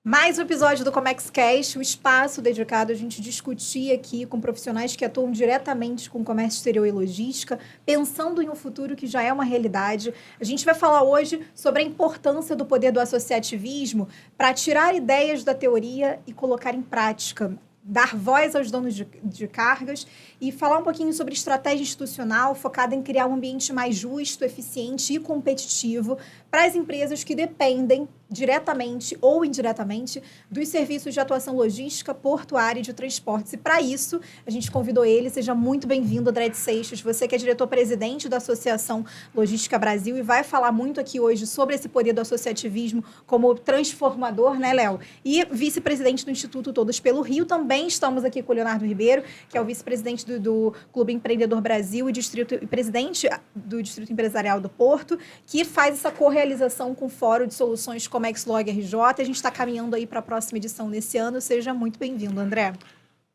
Mais um episódio do ComexCast, um espaço dedicado a gente discutir aqui com profissionais que atuam diretamente com comércio exterior e logística, pensando em um futuro que já é uma realidade. A gente vai falar hoje sobre a importância do poder do associativismo para tirar ideias da teoria e colocar em prática, dar voz aos donos de cargas e falar um pouquinho sobre estratégia institucional focada em criar um ambiente mais justo, eficiente e competitivo para as empresas que dependem diretamente ou indiretamente dos serviços de atuação logística, portuária e de transportes. E para isso, a gente convidou ele. Seja muito bem-vindo, André de Seixas. Você que é diretor-presidente da Associação Logística Brasil e vai falar muito aqui hoje sobre esse poder do associativismo como transformador, né, Léo? E vice-presidente do Instituto Todos pelo Rio. Também estamos aqui com o Leonardo Ribeiro, que é o vice-presidente do Clube Empreendedor Brasil e presidente do Distrito Empresarial do Porto, que faz essa correalização com o Fórum de Soluções ComexLog RJ. A gente está caminhando aí para a próxima edição nesse ano. Seja muito bem-vindo, André.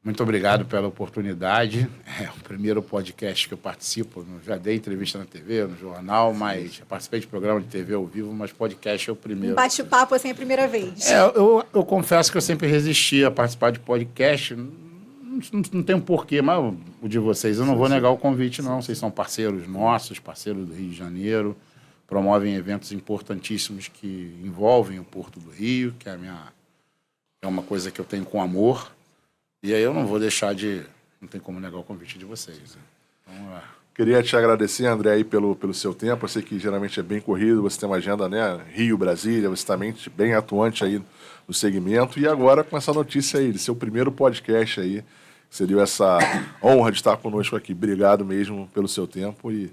Muito obrigado pela oportunidade. É o primeiro podcast que eu participo. Já dei entrevista na TV, no jornal, mas já participei de programa de TV ao vivo, mas podcast é o primeiro. Um bate-papo assim é a primeira vez. Eu confesso que eu sempre resisti a participar de podcast. Não tem um porquê, mas o de vocês, eu não vou negar o convite, não. Vocês são parceiros nossos, parceiros do Rio de Janeiro, promovem eventos importantíssimos que envolvem o Porto do Rio, que é uma coisa que eu tenho com amor. E aí eu não vou deixar de... Não tem como negar o convite de vocês. Né? Então, Queria te agradecer, André, aí pelo seu tempo. Eu sei que geralmente é bem corrido, você tem uma agenda, né? Rio, Brasília, você também bem atuante aí no segmento. E agora com essa notícia aí, de seu primeiro podcast aí, você deu essa honra de estar conosco aqui. Obrigado mesmo pelo seu tempo e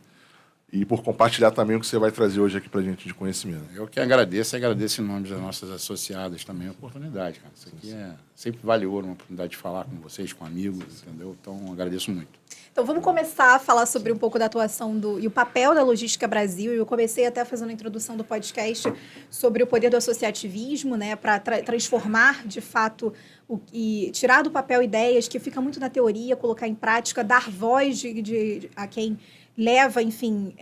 por compartilhar também o que você vai trazer hoje aqui para a gente de conhecimento. Eu que agradeço em nome das nossas associadas também a oportunidade, cara. Isso aqui sempre vale ouro, uma oportunidade de falar com vocês, com amigos, entendeu? Então, agradeço muito. Então, vamos começar a falar sobre um pouco da atuação e o papel da Logística Brasil. Eu comecei até fazendo a introdução do podcast sobre o poder do associativismo, né, para transformar, de fato, e tirar do papel ideias que fica muito na teoria, colocar em prática, dar voz a quem leva, enfim,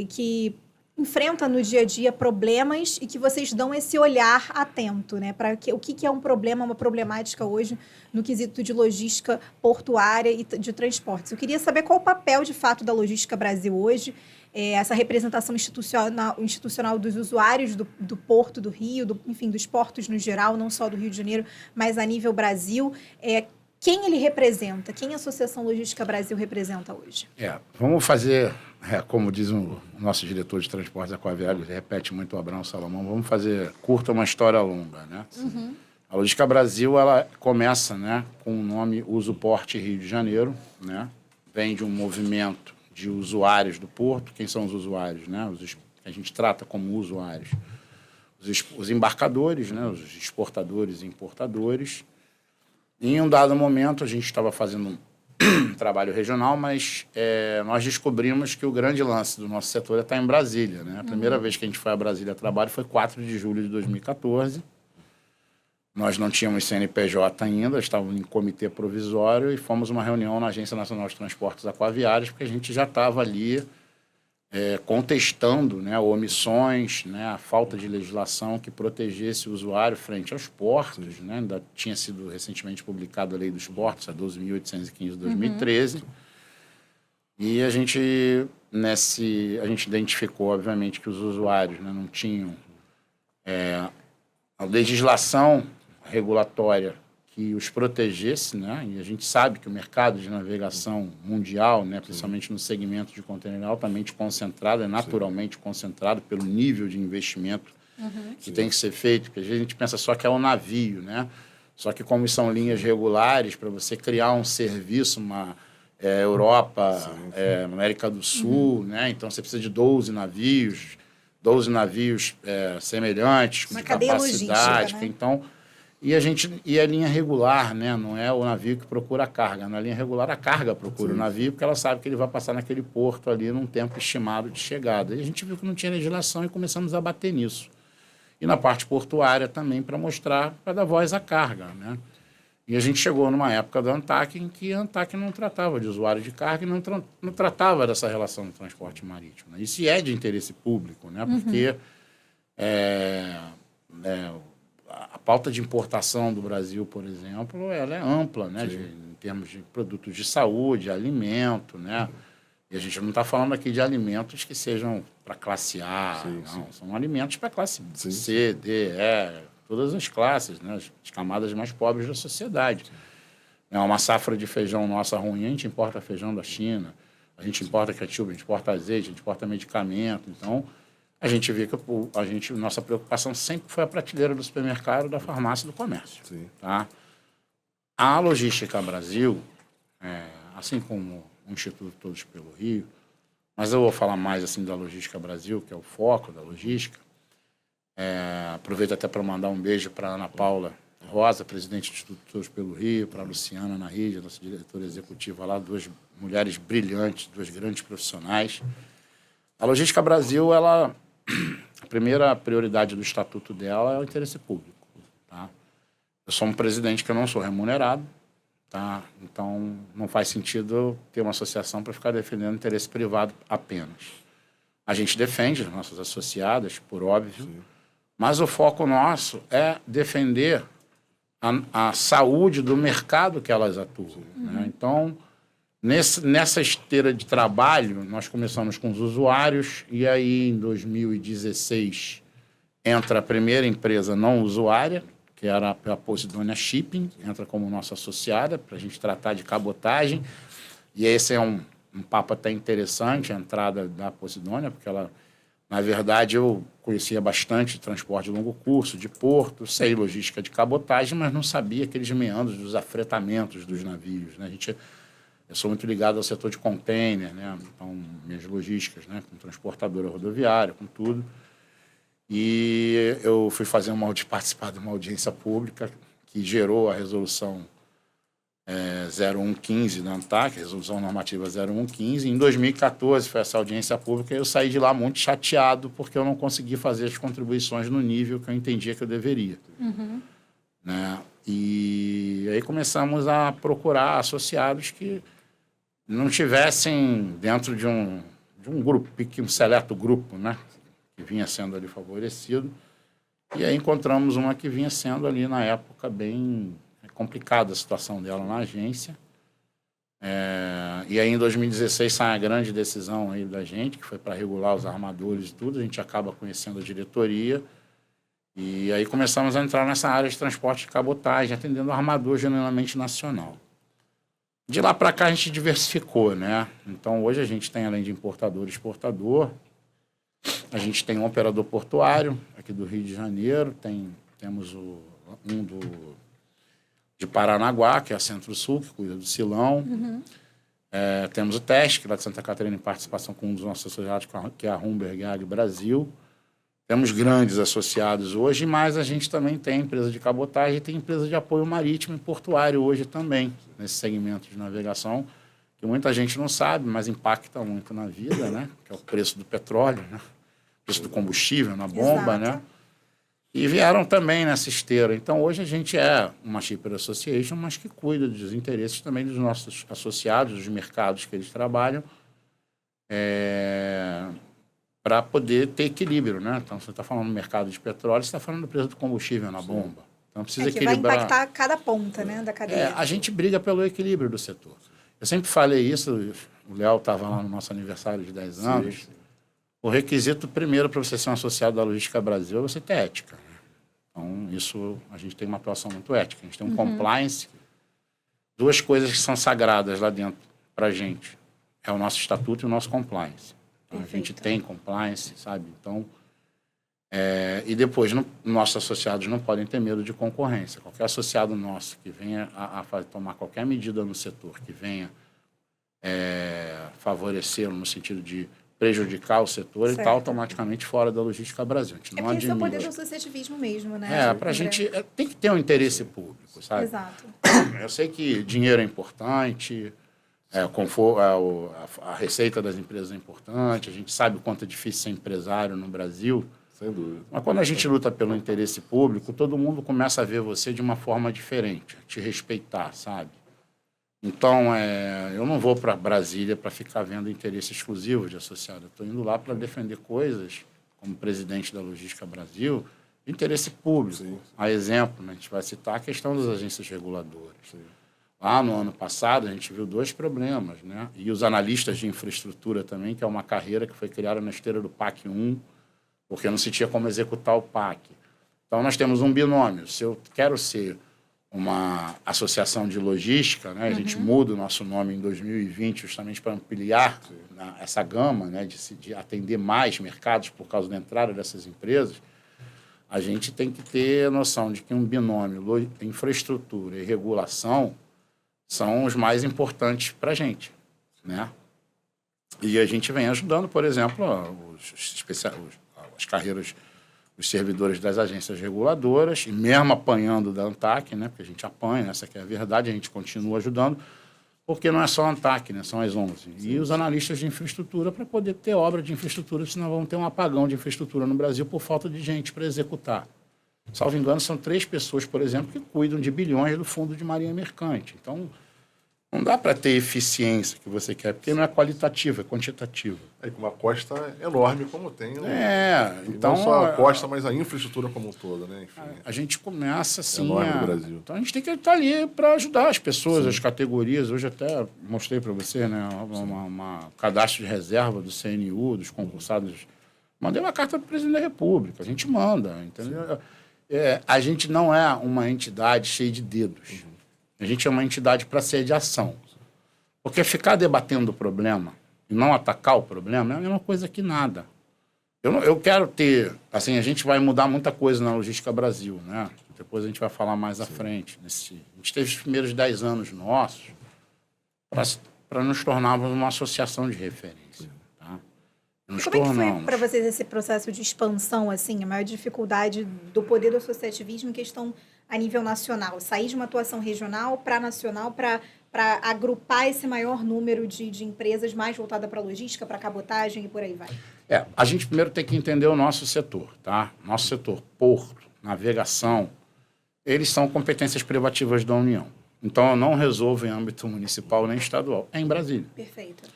que enfrenta no dia a dia problemas e que vocês dão esse olhar atento, né, para o que é um problema, uma problemática hoje no quesito de logística portuária e de transportes. Eu queria saber qual o papel, de fato, da Logística Brasil hoje, essa representação institucional dos usuários do Porto do Rio, enfim, dos portos no geral, não só do Rio de Janeiro, mas a nível Brasil. Quem ele representa? Quem a Associação Logística Brasil representa hoje? Vamos fazer, como diz o nosso diretor de transportes aquaviários, ele repete muito o Abraão Salomão, vamos fazer curta uma história longa, né? Uhum. A Logística Brasil, ela começa, né, com o nome Uso Porte Rio de Janeiro, né? Vem de um movimento de usuários do porto. Quem são os usuários, né? A gente trata como usuários. Os embarcadores, né? Os exportadores e importadores. Em um dado momento, a gente estava fazendo um trabalho regional, mas nós descobrimos que o grande lance do nosso setor é estar em Brasília. Né? A primeira vez que a gente foi a Brasília a trabalho foi 4 de julho de 2014. Nós não tínhamos CNPJ ainda, estávamos em comitê provisório e fomos a uma reunião na Agência Nacional de Transportes Aquaviários, porque a gente já estava ali contestando, né, omissões, né, a falta de legislação que protegesse o usuário frente aos portos. Né, ainda tinha sido recentemente publicada a Lei dos Portos, a 12.815 de 2013. Uhum. E a gente identificou, obviamente, que os usuários, né, não tinham a legislação regulatória que os protegesse, né? E a gente sabe que o mercado de navegação mundial, né, principalmente no segmento de container altamente concentrado, é naturalmente concentrado pelo nível de investimento que tem que ser feito, porque às vezes a gente pensa só que é um navio, né? Só que como são linhas regulares, para você criar um serviço, Europa, América do Sul, né? Então você precisa de 12 navios semelhantes, uma de cadeia capacidade, logística, né? Então... E a linha regular, né? Não é o navio que procura a carga. Na linha regular, a carga procura o navio, porque ela sabe que ele vai passar naquele porto ali num tempo estimado de chegada. E a gente viu que não tinha legislação e começamos a bater nisso. E na parte portuária também, para mostrar, para dar voz à carga, né? E a gente chegou numa época da ANTAQ em que a ANTAQ não tratava de usuário de carga e não tratava dessa relação do transporte marítimo. Né? Isso é de interesse público, né? Porque a pauta de importação do Brasil, por exemplo, ela é ampla, né? Em termos de produtos de saúde, alimento, né? E a gente não está falando aqui de alimentos que sejam para classe A, não. São alimentos para classe C, D, E, todas as classes, né? As camadas mais pobres da sociedade. É uma safra de feijão nossa ruim, a gente importa feijão da China, a gente importa ketchup, a gente importa azeite, a gente importa medicamento. Então, a gente vê que nossa preocupação sempre foi a prateleira do supermercado, da farmácia e do comércio. Tá? A Logística Brasil, assim como o Instituto Todos pelo Rio, mas eu vou falar mais assim da Logística Brasil, que é o foco da logística. Aproveito até para mandar um beijo para a Ana Paula Rosa, presidente do Instituto Todos pelo Rio, para a Luciana Narride, nossa diretora executiva lá, duas mulheres brilhantes, duas grandes profissionais. A Logística Brasil, a primeira prioridade do estatuto dela é o interesse público. Tá? Eu sou um presidente que eu não sou remunerado, tá? Então não faz sentido eu ter uma associação para ficar defendendo interesse privado apenas. A gente defende as nossas associadas, por óbvio, mas o foco nosso é defender a saúde do mercado que elas atuam. Né? Então, nessa esteira de trabalho, nós começamos com os usuários e aí, em 2016, entra a primeira empresa não usuária, que era a Posidonia Shipping, entra como nossa associada, para a gente tratar de cabotagem. E esse é um papo até interessante, a entrada da Posidonia, porque ela, na verdade, eu conhecia bastante de transporte de longo curso, de porto, sei logística de cabotagem, mas não sabia aqueles meandros dos afretamentos dos navios. Né? Eu sou muito ligado ao setor de container, né? Então, minhas logísticas, né? Com transportadora rodoviária, com tudo. E eu fui participar de uma audiência pública que gerou a resolução 0115 da ANTAC, resolução normativa 0115. Em 2014 foi essa audiência pública e eu saí de lá muito chateado porque eu não consegui fazer as contribuições no nível que eu entendia que eu deveria. Né? E aí começamos a procurar associados que não tivessem dentro de um grupo, um seleto grupo, né? Que vinha sendo ali favorecido. E aí encontramos uma que vinha sendo ali, na época, bem complicada a situação dela na agência. E aí, em 2016, sai a grande decisão aí da gente, que foi para regular os armadores e tudo. A gente acaba conhecendo a diretoria. E aí começamos a entrar nessa área de transporte de cabotagem, atendendo o armador genuinamente nacional. De lá para cá, a gente diversificou, né? Então, hoje a gente tem, além de importador e exportador, a gente tem um operador portuário aqui do Rio de Janeiro, temos de Paranaguá, que é a Centro-Sul, que cuida do Silão. Temos o TESC, que é lá de Santa Catarina, em participação com um dos nossos associados, que é a Humberg Ag Brasil. Temos grandes associados hoje, mas a gente também tem empresa de cabotagem e tem empresa de apoio marítimo e portuário hoje também, nesse segmento de navegação, que muita gente não sabe, mas impacta muito na vida, né? Que é o preço do petróleo, né? O preço do combustível na bomba, né? E vieram também nessa esteira. Então, hoje a gente é uma Shipper Association, mas que cuida dos interesses também dos nossos associados, dos mercados que eles trabalham, para poder ter equilíbrio, né? Então, você está falando do mercado de petróleo, você está falando do preço do combustível na bomba. Então, precisa equilibrar. Vai impactar cada ponta, né, da cadeia. A gente briga pelo equilíbrio do setor. Eu sempre falei isso, o Léo estava lá no nosso aniversário de 10 anos. Sim. O requisito primeiro para você ser um associado da Logística Brasil é você ter ética. Né? Então, isso, a gente tem uma atuação muito ética. A gente tem um compliance, duas coisas que são sagradas lá dentro para a gente. É o nosso estatuto e o nosso compliance. Então, a gente tem compliance, sabe? Então, e depois, nossos associados não podem ter medo de concorrência. Qualquer associado nosso que venha a tomar qualquer medida no setor, que venha favorecê-lo no sentido de prejudicar o setor, ele está automaticamente fora da Logística Brasil. A gente não admite. Isso é o poder do associativismo mesmo, né? Para a gente tem que ter um interesse público, sabe? Exato. Eu sei que dinheiro é importante, a receita das empresas é importante, a gente sabe o quanto é difícil ser empresário no Brasil. Sem dúvida. Mas quando a gente luta pelo interesse público, todo mundo começa a ver você de uma forma diferente, a te respeitar, sabe? Então, eu não vou para Brasília para ficar vendo interesse exclusivo de associado. Eu estou indo lá para defender coisas, como presidente da Logística Brasil, interesse público. Sim. A exemplo, né, a gente vai citar a questão das agências reguladoras. Sim. Lá no ano passado, a gente viu 2 problemas, né? E os analistas de infraestrutura também, que é uma carreira que foi criada na esteira do PAC 1, porque não se tinha como executar o PAC. Então, nós temos um binômio. Se eu quero ser uma associação de logística, né? A gente muda o nosso nome em 2020 justamente para ampliar, né, essa gama, né? De atender mais mercados por causa da entrada dessas empresas. A gente tem que ter a noção de que um binômio, infraestrutura e regulação, são os mais importantes para a gente, né? E a gente vem ajudando, por exemplo, as carreiras, os servidores das agências reguladoras, e mesmo apanhando da ANTAC, né? Porque a gente apanha, essa que é a verdade, a gente continua ajudando, porque não é só a ANTAC, né? São as 11. E os analistas de infraestrutura para poder ter obra de infraestrutura, senão vamos ter um apagão de infraestrutura no Brasil por falta de gente para executar. Salvo engano, são 3 pessoas, por exemplo, que cuidam de bilhões do Fundo de Marinha Mercante. Então, não dá para ter eficiência que você quer, porque não é qualitativa, é quantitativa. É com uma costa enorme como tem. Então... Não só a costa, mas a infraestrutura como um todo, né? Enfim, a gente começa assim... enorme do Brasil. Então, a gente tem que estar ali para ajudar as pessoas, as categorias. Hoje até mostrei para você, né, uma cadastro de reserva do CNU, dos concursados. Mandei uma carta para o presidente da República. A gente manda, entendeu? A gente não é uma entidade cheia de dedos. A gente é uma entidade para ser de ação. Porque ficar debatendo o problema e não atacar o problema é a mesma coisa que nada. Eu quero ter... Assim, a gente vai mudar muita coisa na Logística Brasil, né? Depois a gente vai falar mais à frente. A gente teve os primeiros 10 anos nossos para nos tornarmos uma associação de referência. Tá? Como é que foi para vocês esse processo de expansão, assim, a maior dificuldade do poder do associativismo em questão a nível nacional? Sair de uma atuação regional para nacional, para agrupar esse maior número de empresas mais voltada para logística, para cabotagem e por aí vai? A gente primeiro tem que entender o nosso setor, tá? Nosso setor, porto, navegação, eles são competências privativas da União. Então, eu não resolvo em âmbito municipal nem estadual. É em Brasília. Perfeito.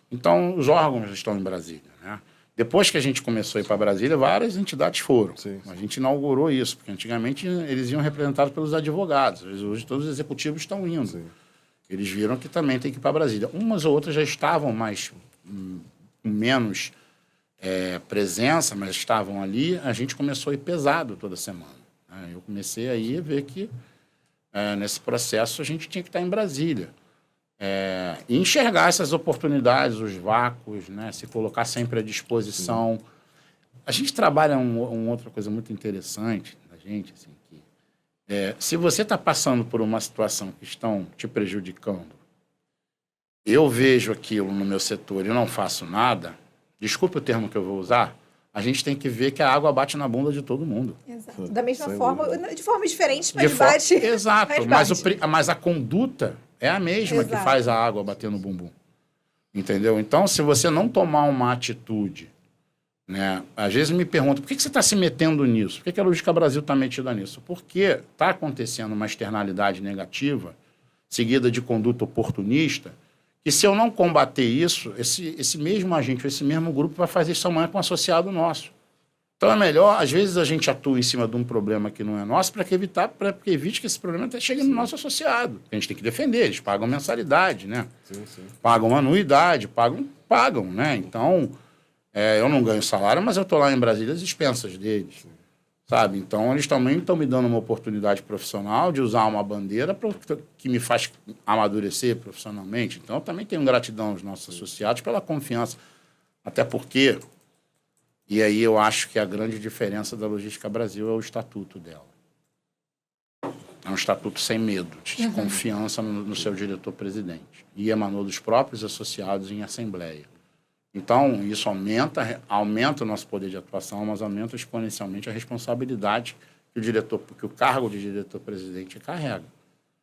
Então, os órgãos estão em Brasília, né? Depois que a gente começou a ir para Brasília, várias entidades foram. Sim. A gente inaugurou isso, porque antigamente eles iam representados pelos advogados. Hoje todos os executivos estão indo. Sim. Eles viram que também tem que ir para Brasília. Umas ou outras já estavam mais com menos presença, mas estavam ali. A gente começou a ir pesado toda semana, né? Eu comecei aí a ver que nesse processo a gente tinha que estar em Brasília. E enxergar essas oportunidades, os vácuos, né? Se colocar sempre à disposição. Sim. A gente trabalha uma outra coisa muito interessante da gente, assim, que se você está passando por uma situação que estão te prejudicando, eu vejo aquilo no meu setor e não faço nada, desculpe o termo que eu vou usar, a gente tem que ver que a água bate na bunda de todo mundo. Exato. Da mesma forma, de forma diferente, mas bate. Exato, mas bate. Mas a conduta é a mesma. Exato. Que faz a água bater no bumbum. Entendeu? Então, se você não tomar uma atitude, né? Às vezes me perguntam, por que você está se metendo nisso? Por que a Logística Brasil está metida nisso? Porque está acontecendo uma externalidade negativa, seguida de conduta oportunista, que se eu não combater isso, esse mesmo agente, esse mesmo grupo vai fazer isso amanhã com um associado nosso. Então é melhor, às vezes a gente atua em cima de um problema que não é nosso para que evite que esse problema até chegue no nosso associado. A gente tem que defender, eles pagam mensalidade, né? Sim. Pagam anuidade, pagam, né? Então, eu não ganho salário, mas eu estou lá em Brasília às expensas deles. Sim. Sabe? Então, eles também estão me dando uma oportunidade profissional de usar uma bandeira que me faz amadurecer profissionalmente. Então, eu também tenho gratidão aos nossos associados pela confiança. Até porque, e aí eu acho que a grande diferença da Logística Brasil é o estatuto dela. É um estatuto sem medo, de confiança no seu diretor-presidente. E emanou dos próprios associados em assembleia. Então, isso aumenta o nosso poder de atuação, mas aumenta exponencialmente a responsabilidade que o cargo de diretor-presidente carrega.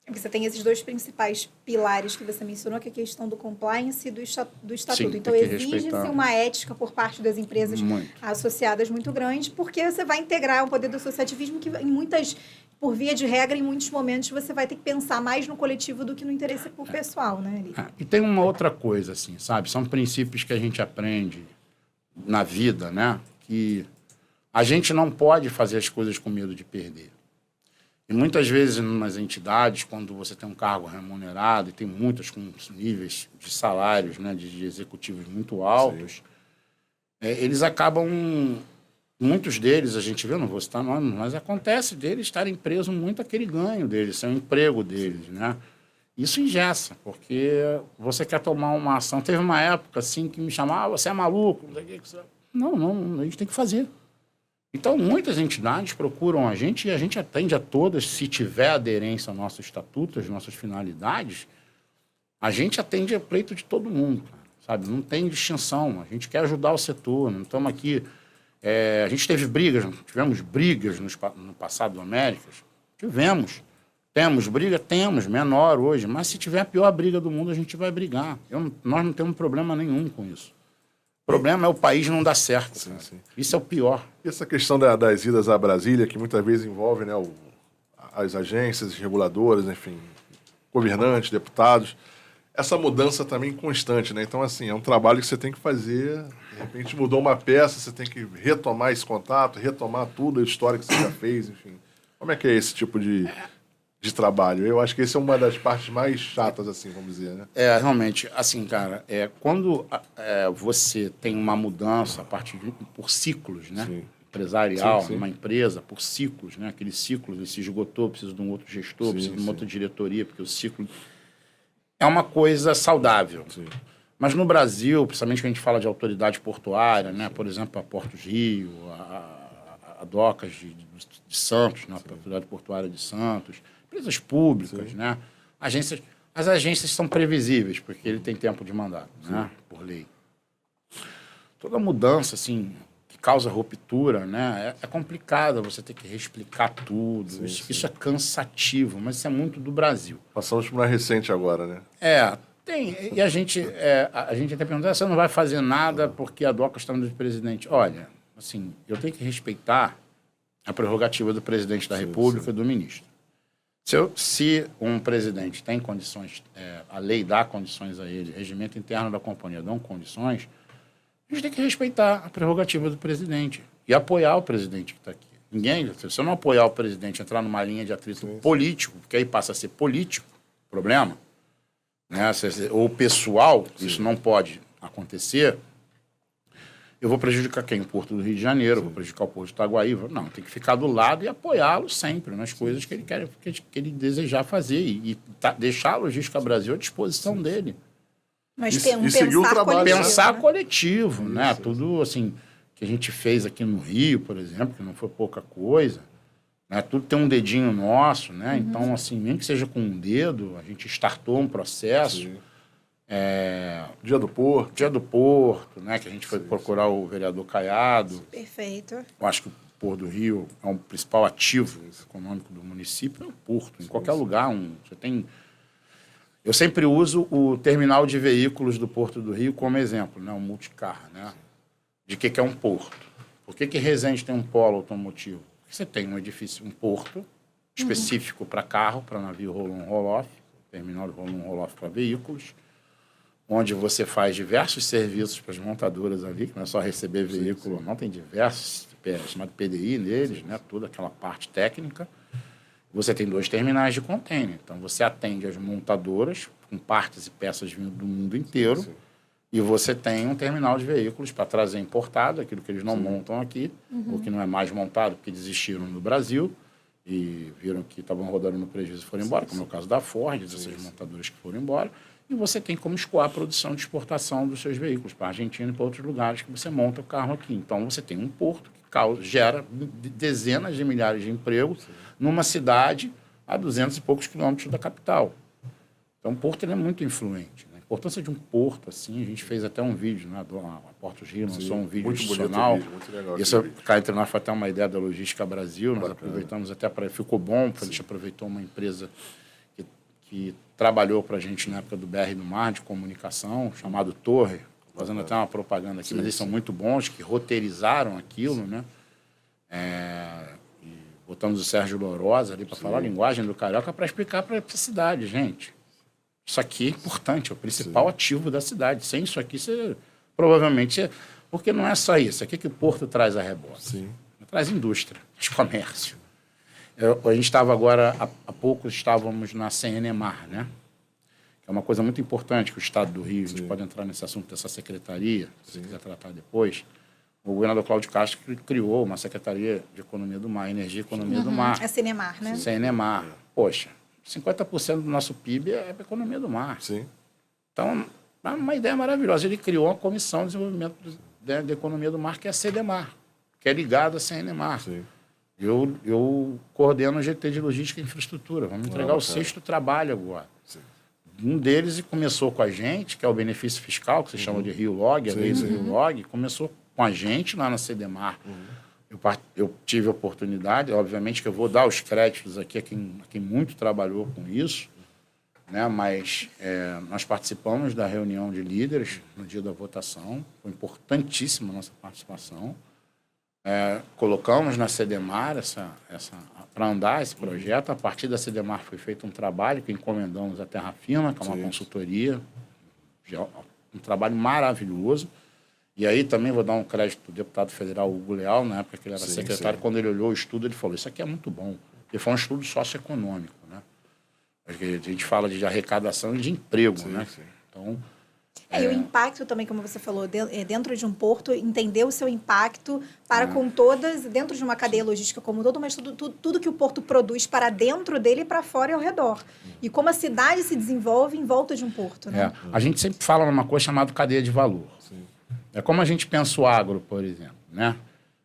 Você tem esses 2 principais pilares que você mencionou, que é a questão do compliance e do estatuto. Sim, então, exige-se uma ética por parte das empresas associadas muito grande, porque você vai integrar o poder do associativismo que, por via de regra, em muitos momentos, você vai ter que pensar mais no coletivo do que no interesse pessoal, né? E tem uma outra coisa, assim, sabe? São princípios que a gente aprende na vida, né? Que A gente não pode fazer as coisas com medo de perder. E muitas vezes, nas entidades, quando você tem um cargo remunerado, e tem muitas com níveis de salários, né, de executivos muito altos, eles acabam, muitos deles, a gente vê, não vou citar nomes, mas acontece deles estarem presos muito àquele ganho deles, é o emprego deles, né? Isso engessa, porque você quer tomar uma ação. Teve uma época assim que me chamava, você é maluco? Não, a gente tem que fazer. Então, muitas entidades procuram a gente e a gente atende a todas, se tiver aderência ao nosso estatuto, às nossas finalidades, a gente atende a pleito de todo mundo, sabe? Não tem distinção, a gente quer ajudar o setor, não estamos aqui... a gente tivemos brigas no passado do Américas? Tivemos. Temos briga? Temos, menor hoje, mas se tiver a pior briga do mundo, a gente vai brigar. Nós não temos problema nenhum com isso. O problema é o país não dar certo. Sim. Isso é o pior. E essa questão das idas a Brasília, que muitas vezes envolve, né, as agências reguladoras, enfim, governantes, deputados, essa mudança também constante, né? Então, assim, é um trabalho que você tem que fazer. De repente mudou uma peça, você tem que retomar esse contato, retomar tudo, a história que você já fez, enfim. Como é que é esse tipo de trabalho? Eu acho que essa é uma das partes mais chatas, assim, vamos dizer, né? Realmente, assim, cara, quando você tem uma mudança a partir por ciclos, né? Sim. Empresarial, sim. Uma empresa, por ciclos, né? Aquele ciclo, ele se esgotou, precisa de um outro gestor, precisa de uma outra diretoria, porque o ciclo é uma coisa saudável. Sim. Mas no Brasil, principalmente quando a gente fala de autoridade portuária, né? Por exemplo, a Portos Rio, a Docas de Santos, né? A Autoridade Portuária de Santos, empresas públicas, sim. Né? As agências são previsíveis, porque ele tem tempo de mandato, né? Por lei. Toda mudança, assim, que causa ruptura, né? É complicada, você ter que reexplicar tudo. Sim, isso é cansativo, mas isso é muito do Brasil. Passamos por uma recente agora, né? Tem. E a gente até pergunta, você não vai fazer nada porque a DOCA está no presidente. Olha, assim, eu tenho que respeitar a prerrogativa do presidente da República e do ministro. Se um presidente tem condições, a lei dá condições a ele, o regimento interno da companhia dão condições, a gente tem que respeitar a prerrogativa do presidente e apoiar o presidente que está aqui. Se você não apoiar o presidente, entrar numa linha de atrito político, porque aí passa a ser político, problema, né? Ou pessoal, isso não pode acontecer, eu vou prejudicar quem? O Porto do Rio de Janeiro, vou prejudicar o Porto de Itaguaí. Não, tem que ficar do lado e apoiá-lo sempre nas coisas que ele quer, que ele desejar fazer e deixar a Logística Brasil à disposição dele. Mas seguir o trabalho. Pensar coletivo, né? Tudo assim que a gente fez aqui no Rio, por exemplo, que não foi pouca coisa, né? Tudo tem um dedinho nosso, né? Então, assim, mesmo que seja com um dedo, a gente startou um processo. Sim. Dia do Porto, né? Que a gente foi procurar o vereador Caiado. Perfeito. Eu acho que o Porto do Rio é um principal ativo econômico do município, é o porto. Em qualquer lugar, você tem... Eu sempre uso o terminal de veículos do Porto do Rio como exemplo, né? O multicar, né? De que é um porto. Por que Resende tem um polo automotivo? Porque você tem um edifício, um porto específico para carro, para navio roll-on, roll-off, terminal de roll-on, roll-off para veículos, onde você faz diversos serviços para as montadoras ali, que não é só receber veículo, não, tem diversos, chamado PDI neles, né? Toda aquela parte técnica. Você tem 2 terminais de container. Então, você atende as montadoras com partes e peças vindo do mundo inteiro. Sim. E você tem um terminal de veículos para trazer importado, aquilo que eles não montam aqui, ou que não é mais montado porque desistiram no Brasil e viram que estavam rodando no prejuízo e foram embora, como é o caso da Ford, dessas montadoras que foram embora. E você tem como escoar a produção de exportação dos seus veículos para a Argentina e para outros lugares que você monta o carro aqui. Então, você tem um porto que gera dezenas de milhares de empregos numa cidade a 200 e poucos quilômetros da capital. Então, o porto é muito influente. Né? A importância de um porto, assim, a gente fez até um vídeo, né? A Portos Rio lançou um vídeo institucional. Muito legal. Isso, cá entre nós, foi até uma ideia da Logística Brasil. Nós aproveitamos até para... Ficou bom, a gente aproveitou uma empresa que trabalhou para a gente na época do BR do Mar, de comunicação, chamado Torre, fazendo até uma propaganda aqui, mas eles são muito bons, que roteirizaram aquilo, né? E botamos o Sérgio Lourosa ali para falar a linguagem do carioca para explicar para a cidade, gente. Isso aqui é importante, é o principal ativo da cidade. Sem isso aqui, você provavelmente... Porque não é só isso. Aqui que o porto traz a rebote. traz indústria, traz comércio. A gente estava agora, há pouco, estávamos na CNMAR, né? Que é uma coisa muito importante que o Estado do Rio, a gente pode entrar nesse assunto dessa secretaria, se quiser tratar depois. O governador Cláudio Castro criou uma Secretaria de Economia do Mar, Energia e Economia do Mar. É CNMAR, né? CNMAR. Poxa, 50% do nosso PIB é para a economia do mar. Sim. Então, é uma ideia maravilhosa. Ele criou uma comissão de desenvolvimento de economia do mar, que é a CDMAR, que é ligada à CNMAR. Sim. Eu coordeno o GT de Logística e Infraestrutura. Vamos entregar o 6º trabalho agora. Sim. Um deles começou com a gente, que é o benefício fiscal, que se chama de Rio Log, a lei do Rio Log, começou com a gente lá na CDMAR. Eu tive a oportunidade, obviamente que eu vou dar os créditos aqui a quem muito trabalhou com isso, né? Mas nós participamos da reunião de líderes no dia da votação, foi importantíssima a nossa participação. Colocamos na CDMAR para andar esse projeto. A partir da CDMAR foi feito um trabalho que encomendamos à Terra Firma, que é uma consultoria, um trabalho maravilhoso. E aí também vou dar um crédito para o deputado federal Hugo Leal, na época que ele era secretário, quando ele olhou o estudo, ele falou, isso aqui é muito bom. Porque foi um estudo socioeconômico, né? Porque a gente fala de arrecadação e de emprego, né? Sim. Então, E o impacto também, como você falou, dentro de um porto, entender o seu impacto para com todas, dentro de uma cadeia logística como todo, mas tudo que o porto produz para dentro dele e para fora e ao redor. E como a cidade se desenvolve em volta de um porto, né? a gente sempre fala numa coisa chamada cadeia de valor. Sim. É como a gente pensa o agro, por exemplo, né?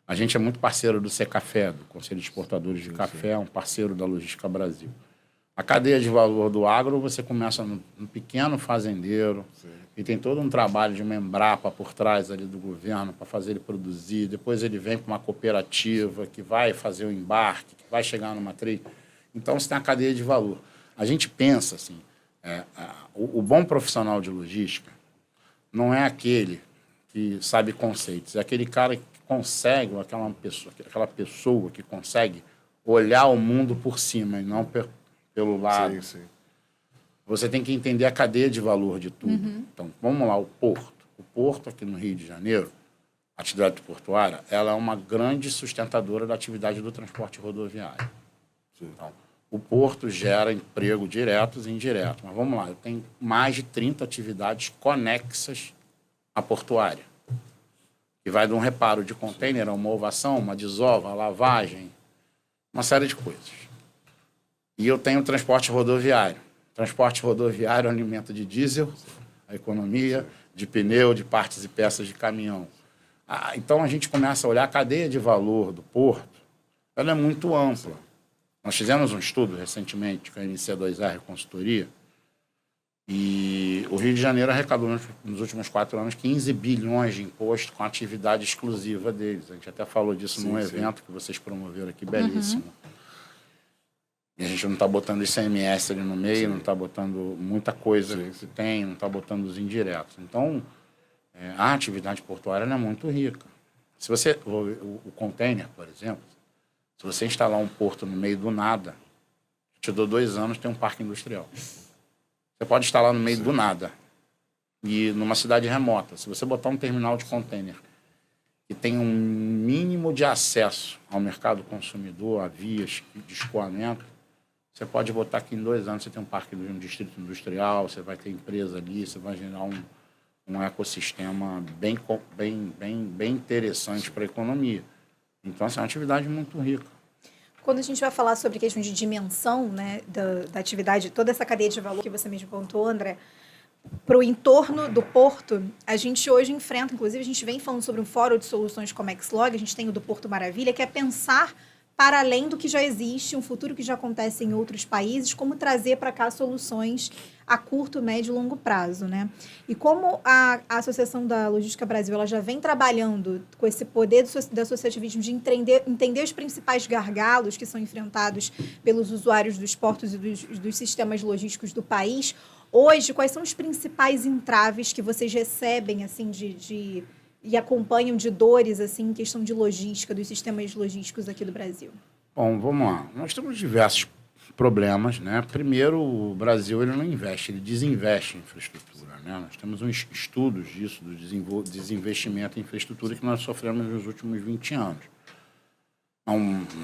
A gente é muito parceiro do Secafé, do Conselho de Exportadores de Café, um parceiro da Logística Brasil. A cadeia de valor do agro, você começa no pequeno fazendeiro, e tem todo um trabalho de uma Embrapa por trás ali do governo para fazer ele produzir. Depois ele vem para uma cooperativa que vai fazer o embarque, que vai chegar numa trade. Então, você tem a cadeia de valor. A gente pensa assim, o bom profissional de logística não é aquele que sabe conceitos, é aquele cara que consegue, ou aquela pessoa que consegue olhar o mundo por cima e não pelo lado. Sim, sim. Você tem que entender a cadeia de valor de tudo. Então, vamos lá, o porto. O porto aqui no Rio de Janeiro, a atividade portuária, ela é uma grande sustentadora da atividade do transporte rodoviário. Então, o porto gera emprego diretos e indiretos. Mas vamos lá, eu tenho mais de 30 atividades conexas à portuária. Que vai de um reparo de contêiner a uma ovação, uma desova, lavagem, uma série de coisas. E eu tenho transporte rodoviário. Transporte rodoviário, alimento de diesel, a economia, de pneu, de partes e peças de caminhão. Então, a gente começa a olhar a cadeia de valor do porto, ela é muito ampla. Nós fizemos um estudo recentemente com a NC2R Consultoria, e o Rio de Janeiro arrecadou nos últimos 4 anos 15 bilhões de imposto com a atividade exclusiva deles. A gente até falou disso num evento que vocês promoveram aqui, belíssimo. E a gente não está botando ICMS ali no meio, não está botando muita coisa que tem, não está botando os indiretos. Então, a atividade portuária é muito rica. Se você, o container, por exemplo, se você instalar um porto no meio do nada, te dou 2 anos, tem um parque industrial. Você pode instalar no meio do nada. E numa cidade remota, se você botar um terminal de container que tem um mínimo de acesso ao mercado consumidor, a vias de escoamento, você pode botar aqui em 2 anos, você tem um parque de um distrito industrial, você vai ter empresa ali, você vai gerar um ecossistema bem interessante para a economia. Então, essa é uma atividade muito rica. Quando a gente vai falar sobre questão de dimensão, né, da atividade, toda essa cadeia de valor que você mesmo pontuou, André, para o entorno do porto, a gente hoje enfrenta, inclusive a gente vem falando sobre um fórum de soluções como a Xlog, a gente tem o do Porto Maravilha, que é pensar para além do que já existe, um futuro que já acontece em outros países, como trazer para cá soluções a curto, médio e longo prazo, né? E como a Associação da Logística Brasil ela já vem trabalhando com esse poder do associativismo de entender os principais gargalos que são enfrentados pelos usuários dos portos e dos sistemas logísticos do país, hoje, quais são os principais entraves que vocês recebem, assim, e acompanham de dores, assim, em questão de logística, dos sistemas logísticos aqui do Brasil? Bom, vamos lá. Nós temos diversos problemas, né? Primeiro, o Brasil ele não investe, ele desinveste em infraestrutura, né? Nós temos estudos disso, do desinvestimento em infraestrutura que nós sofremos nos últimos 20 anos.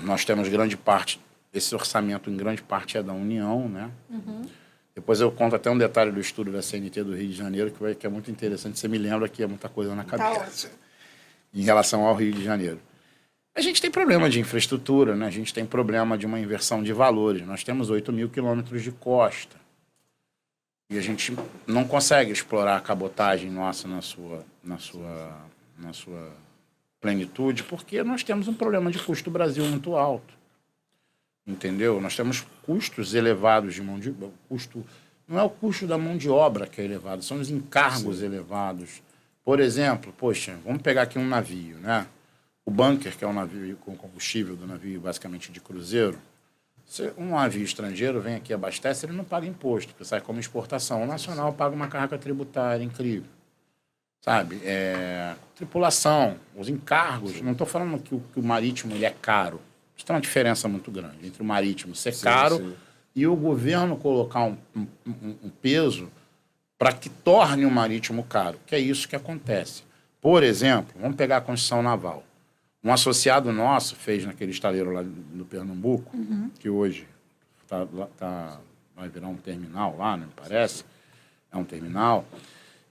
Nós temos grande parte, esse orçamento em grande parte é da União, né? Depois eu conto até um detalhe do estudo da CNT do Rio de Janeiro, que é muito interessante, você me lembra que é muita coisa na cabeça. Em relação ao Rio de Janeiro. A gente tem problema de infraestrutura, né? A gente tem problema de uma inversão de valores. Nós temos 8.000 quilômetros de costa. E a gente não consegue explorar a cabotagem nossa na sua plenitude, porque nós temos um problema de custo do Brasil muito alto. Entendeu? Nós temos custos elevados de mão de obra. Não é o custo da mão de obra que é elevado, são os encargos elevados. Por exemplo, poxa, vamos pegar aqui um navio, né? O bunker, que é um navio com combustível do navio, basicamente de cruzeiro. Se um navio estrangeiro vem aqui e abastece, ele não paga imposto, porque sai como exportação. O nacional paga uma carga tributária incrível. Sabe? Tripulação, os encargos. Não estou falando que o marítimo ele é caro. Isso tem uma diferença muito grande entre o marítimo ser caro e o governo colocar um peso para que torne o marítimo caro, que é isso que acontece. Por exemplo, vamos pegar a construção naval. Um associado nosso fez naquele estaleiro lá no Pernambuco, que hoje vai virar um terminal lá, não me parece? É um terminal.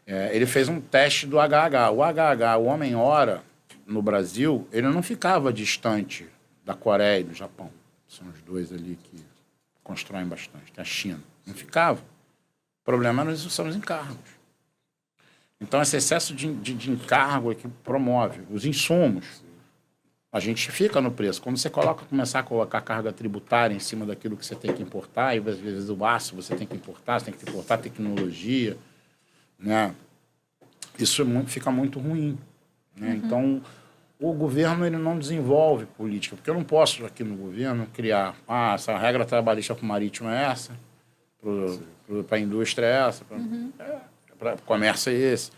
Ele fez um teste do HH. O HH, o Homem-Hora, no Brasil, ele não ficava distante da Coreia e do Japão. São os dois ali que constroem bastante. Tem a China. Não ficava. O problema são os encargos. Então, esse excesso de encargo é que promove. Os insumos, a gente fica no preço. Quando você começar a colocar carga tributária em cima daquilo que você tem que importar, e às vezes o aço você tem que importar, você tem que importar tecnologia, né? Isso fica muito ruim. Né? Então, o governo ele não desenvolve política, porque eu não posso aqui no governo criar, essa regra trabalhista para o marítimo é essa, para a indústria é essa, para o comércio é esse.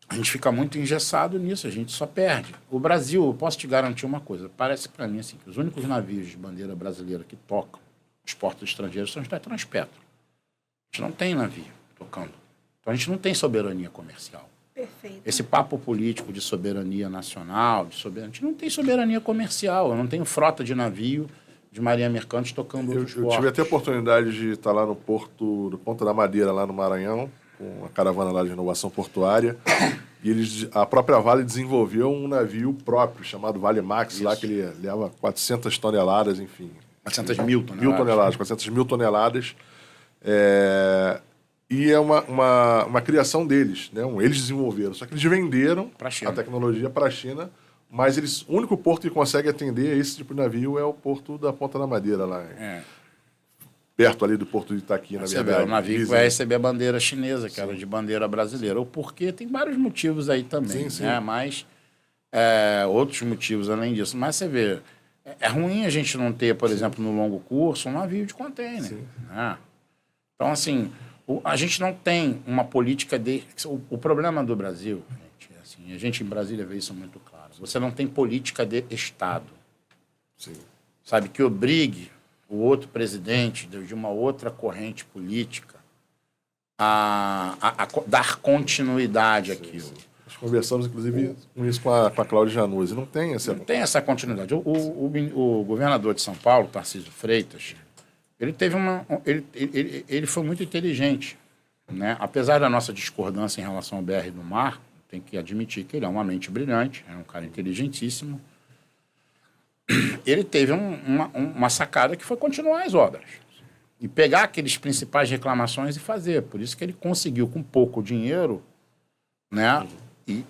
A gente fica muito engessado nisso, a gente só perde. O Brasil, eu posso te garantir uma coisa, parece para mim assim, que os únicos navios de bandeira brasileira que tocam os portos estrangeiros são os da Transpetro. A gente não tem navio tocando. Então a gente não tem soberania comercial. Perfeito. Esse papo político de soberania nacional, a gente não tem soberania comercial. Eu não tenho frota de navio de marinha mercante tocando outros portos. Eu tive até a oportunidade de estar lá no porto do Ponta da Madeira, lá no Maranhão, com a caravana lá de inovação portuária. E a própria Vale desenvolveu um navio próprio, chamado Vale Max, lá que ele leva 400 toneladas, enfim. 400 mil toneladas. 400 mil toneladas. E é uma criação deles, né? Eles desenvolveram. Só que eles venderam a tecnologia para a China, mas o único porto que consegue atender esse tipo de navio é o porto da Ponta da Madeira, lá. Perto ali do porto de Itaqui, na verdade. O navio vai receber a bandeira chinesa, que era de bandeira brasileira. O porquê tem vários motivos aí também, né? Mas outros motivos além disso. Mas você vê, é ruim a gente não ter, por exemplo, no longo curso, um navio de container. Né? Então, assim, a gente não tem uma política de... O problema do Brasil, gente, assim, a gente em Brasília vê isso muito claro. Você não tem política de Estado. Sabe, que obrigue o outro presidente de uma outra corrente política a dar continuidade àquilo. Nós conversamos, inclusive, com isso com a Cláudia Januzzi. Não tem essa continuidade. O governador de São Paulo, Tarcísio Freitas, ele foi muito inteligente. Né? Apesar da nossa discordância em relação ao BR do Mar, tem que admitir que ele é uma mente brilhante, é um cara inteligentíssimo. Ele teve uma sacada que foi continuar as obras. E pegar aqueles principais reclamações e fazer. Por isso que ele conseguiu, com pouco dinheiro, né,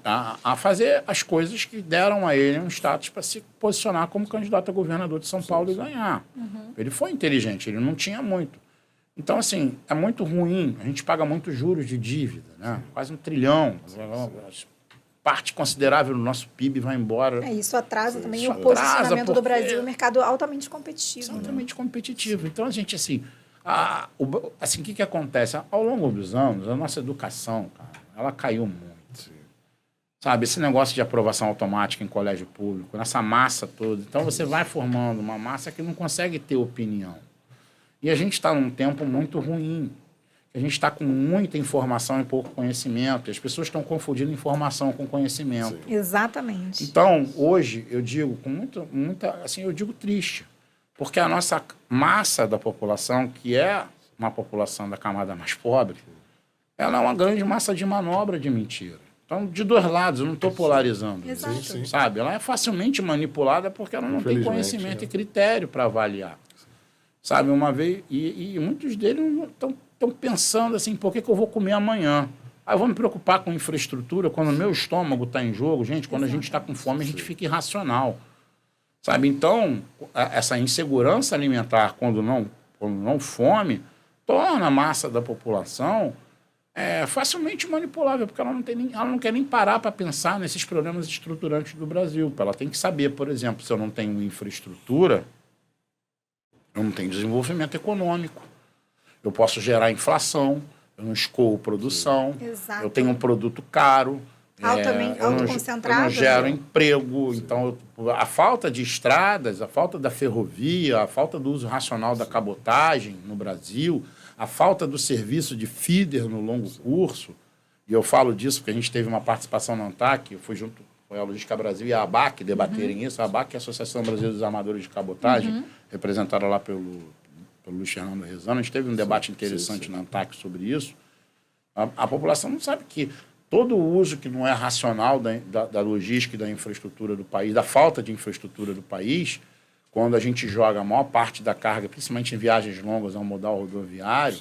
a fazer as coisas que deram a ele um status para se posicionar como candidato a governador de São Paulo e ganhar. Ele foi inteligente, ele não tinha muito. Então, assim, é muito ruim. A gente paga muitos juros de dívida, né? Quase 1 trilhão. Parte considerável do nosso PIB vai embora. Isso atrasa também o posicionamento do Brasil, um mercado altamente competitivo. Altamente competitivo. Então, a gente, assim, o que acontece? Ao longo dos anos, a nossa educação, cara, ela caiu muito. Sabe, esse negócio de aprovação automática em colégio público, nessa massa toda. Então, você vai formando uma massa que não consegue ter opinião. E a gente está num tempo muito ruim, A gente está com muita informação e pouco conhecimento. E as pessoas estão confundindo informação com conhecimento. Sim. Exatamente. Então, hoje, eu digo com muita, assim, eu digo triste, porque a nossa massa da população, que é uma população da camada mais pobre, ela é uma grande massa de manobra de mentira. Então, de dois lados, eu não estou polarizando. Exato. Sim. Sabe? Ela é facilmente manipulada porque ela não tem conhecimento e critério para avaliar. Sabe? Uma vez... E muitos deles estão pensando assim, por que eu vou comer amanhã? Aí eu vou me preocupar com infraestrutura quando o meu estômago está em jogo. Gente, quando a gente está com fome, a gente fica irracional. Sabe? Então, essa insegurança alimentar, quando não fome, torna a massa da população facilmente manipulável, porque ela não quer nem parar para pensar nesses problemas estruturantes do Brasil. Ela tem que saber, por exemplo, se eu não tenho infraestrutura, eu não tenho desenvolvimento econômico. Eu posso gerar inflação, eu não escoo produção, eu tenho um produto caro, autoconcentrado, eu não gero emprego. Então, a falta de estradas, a falta da ferrovia, a falta do uso racional da cabotagem no Brasil, a falta do serviço de feeder no longo curso, e eu falo disso porque a gente teve uma participação na ANTAC, foi a Logística Brasil e a ABAC debaterem isso. A ABAC é a Associação Brasileira dos Armadores de Cabotagem, representada lá pelo Luiz Fernando Rezano. A gente teve um debate interessante na ANTAC sobre isso. A população não sabe que todo o uso que não é racional da logística e da infraestrutura do país, da falta de infraestrutura do país, quando a gente joga a maior parte da carga, principalmente em viagens longas, ao modal rodoviário,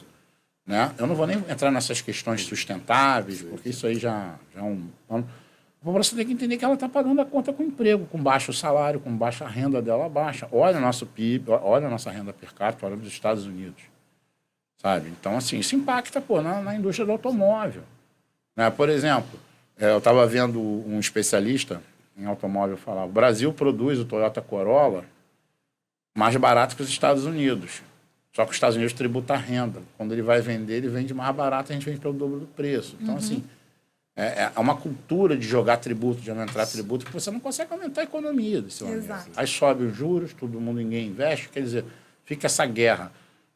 né? Eu não vou nem entrar nessas questões sustentáveis, porque isso aí já é um... A população tem que entender que ela está pagando a conta com emprego, com baixo salário, com baixa renda dela baixa. Olha o nosso PIB, olha a nossa renda per capita, olha os Estados Unidos. Sabe? Então, assim, isso impacta na indústria do automóvel. Né? Por exemplo, eu estava vendo um especialista em automóvel falar: o Brasil produz o Toyota Corolla mais barato que os Estados Unidos. Só que os Estados Unidos tributa a renda. Quando ele vai vender, ele vende mais barato, a gente vende pelo dobro do preço. Então, assim, é uma cultura de jogar tributo, de aumentar tributo, que você não consegue aumentar a economia desse momento. Aí sobe os juros, ninguém investe, quer dizer, fica essa guerra.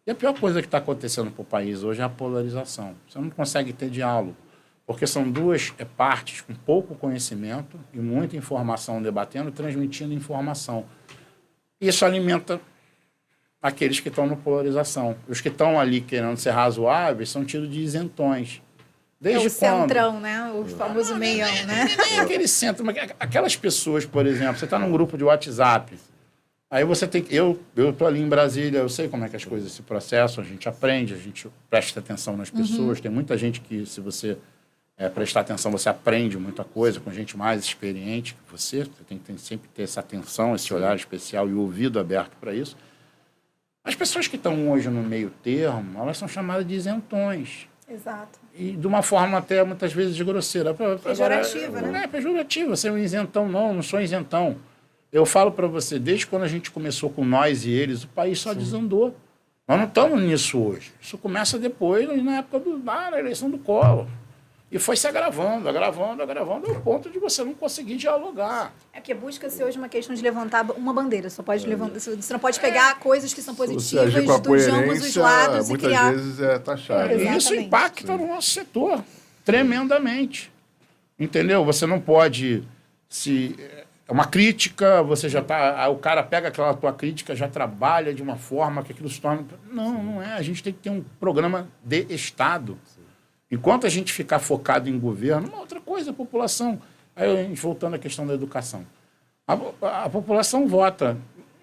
E a pior coisa que está acontecendo para o país hoje é a polarização. Você não consegue ter diálogo, porque são duas partes com pouco conhecimento e muita informação debatendo, transmitindo informação. Isso alimenta aqueles que estão na polarização. Os que estão ali querendo ser razoáveis são tidos de isentões. Desde o centrão, né? O famoso meião, né? Nem aquele centro, mas aquelas pessoas, por exemplo, você está num grupo de WhatsApp, aí você tem que... Eu estou ali em Brasília, eu sei como é que as coisas se processam, a gente aprende, a gente presta atenção nas pessoas. Tem muita gente que, se você prestar atenção, você aprende muita coisa com gente mais experiente que você. Você tem que sempre ter essa atenção, esse olhar especial e o ouvido aberto para isso. As pessoas que estão hoje no meio termo, elas são chamadas de isentões. Exato. E de uma forma até muitas vezes grosseira. Pejorativa, né? Não é pejorativa, você é um isentão, não sou isentão. Eu falo para você, desde quando a gente começou com nós e eles, o país só desandou. Nós não estamos nisso hoje. Isso começa depois, na época da eleição do Collor. E foi se agravando, ao ponto de você não conseguir dialogar. É porque busca-se hoje uma questão de levantar uma bandeira. Você não pode pegar coisas que são positivas de ambos os lados e criar... Muitas vezes é taxado. E isso impacta no nosso setor tremendamente. Entendeu? Você não pode... É uma crítica, você já está... O cara pega aquela tua crítica, já trabalha de uma forma que aquilo se torna... Não é. A gente tem que ter um programa de Estado. Enquanto a gente ficar focado em governo, uma outra coisa, a população... Aí a gente voltando à questão da educação. A população vota.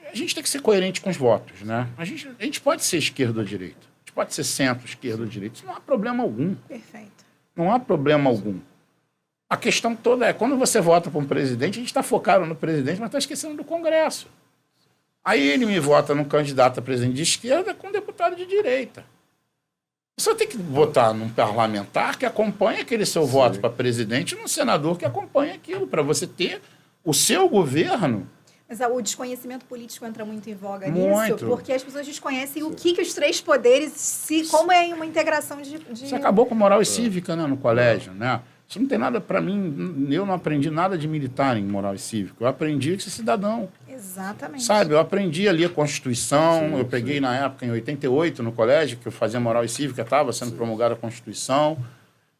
A gente tem que ser coerente com os votos, né? A gente pode ser esquerda ou direita. A gente pode ser centro, esquerda ou direita. Isso não há problema algum. Perfeito. Não há problema algum. A questão toda é, quando você vota para um presidente, a gente está focado no presidente, mas está esquecendo do Congresso. Aí ele me vota num candidato a presidente de esquerda com um deputado de direita. Você tem que votar num parlamentar que acompanha aquele seu voto para presidente e num senador que acompanha aquilo, para você ter o seu governo. Mas o desconhecimento político entra muito em voga nisso, porque as pessoas desconhecem o que os três poderes, como é uma integração de... Você acabou com moral e cívica, né, no colégio, né? Isso não tem nada, para mim, eu não aprendi nada de militar em moral e cívica. Eu aprendi que ser cidadão. Exato. Exatamente. Sabe, eu aprendi ali a Constituição, eu peguei na época, em 88, no colégio, que eu fazia moral e cívica, estava sendo promulgada a Constituição.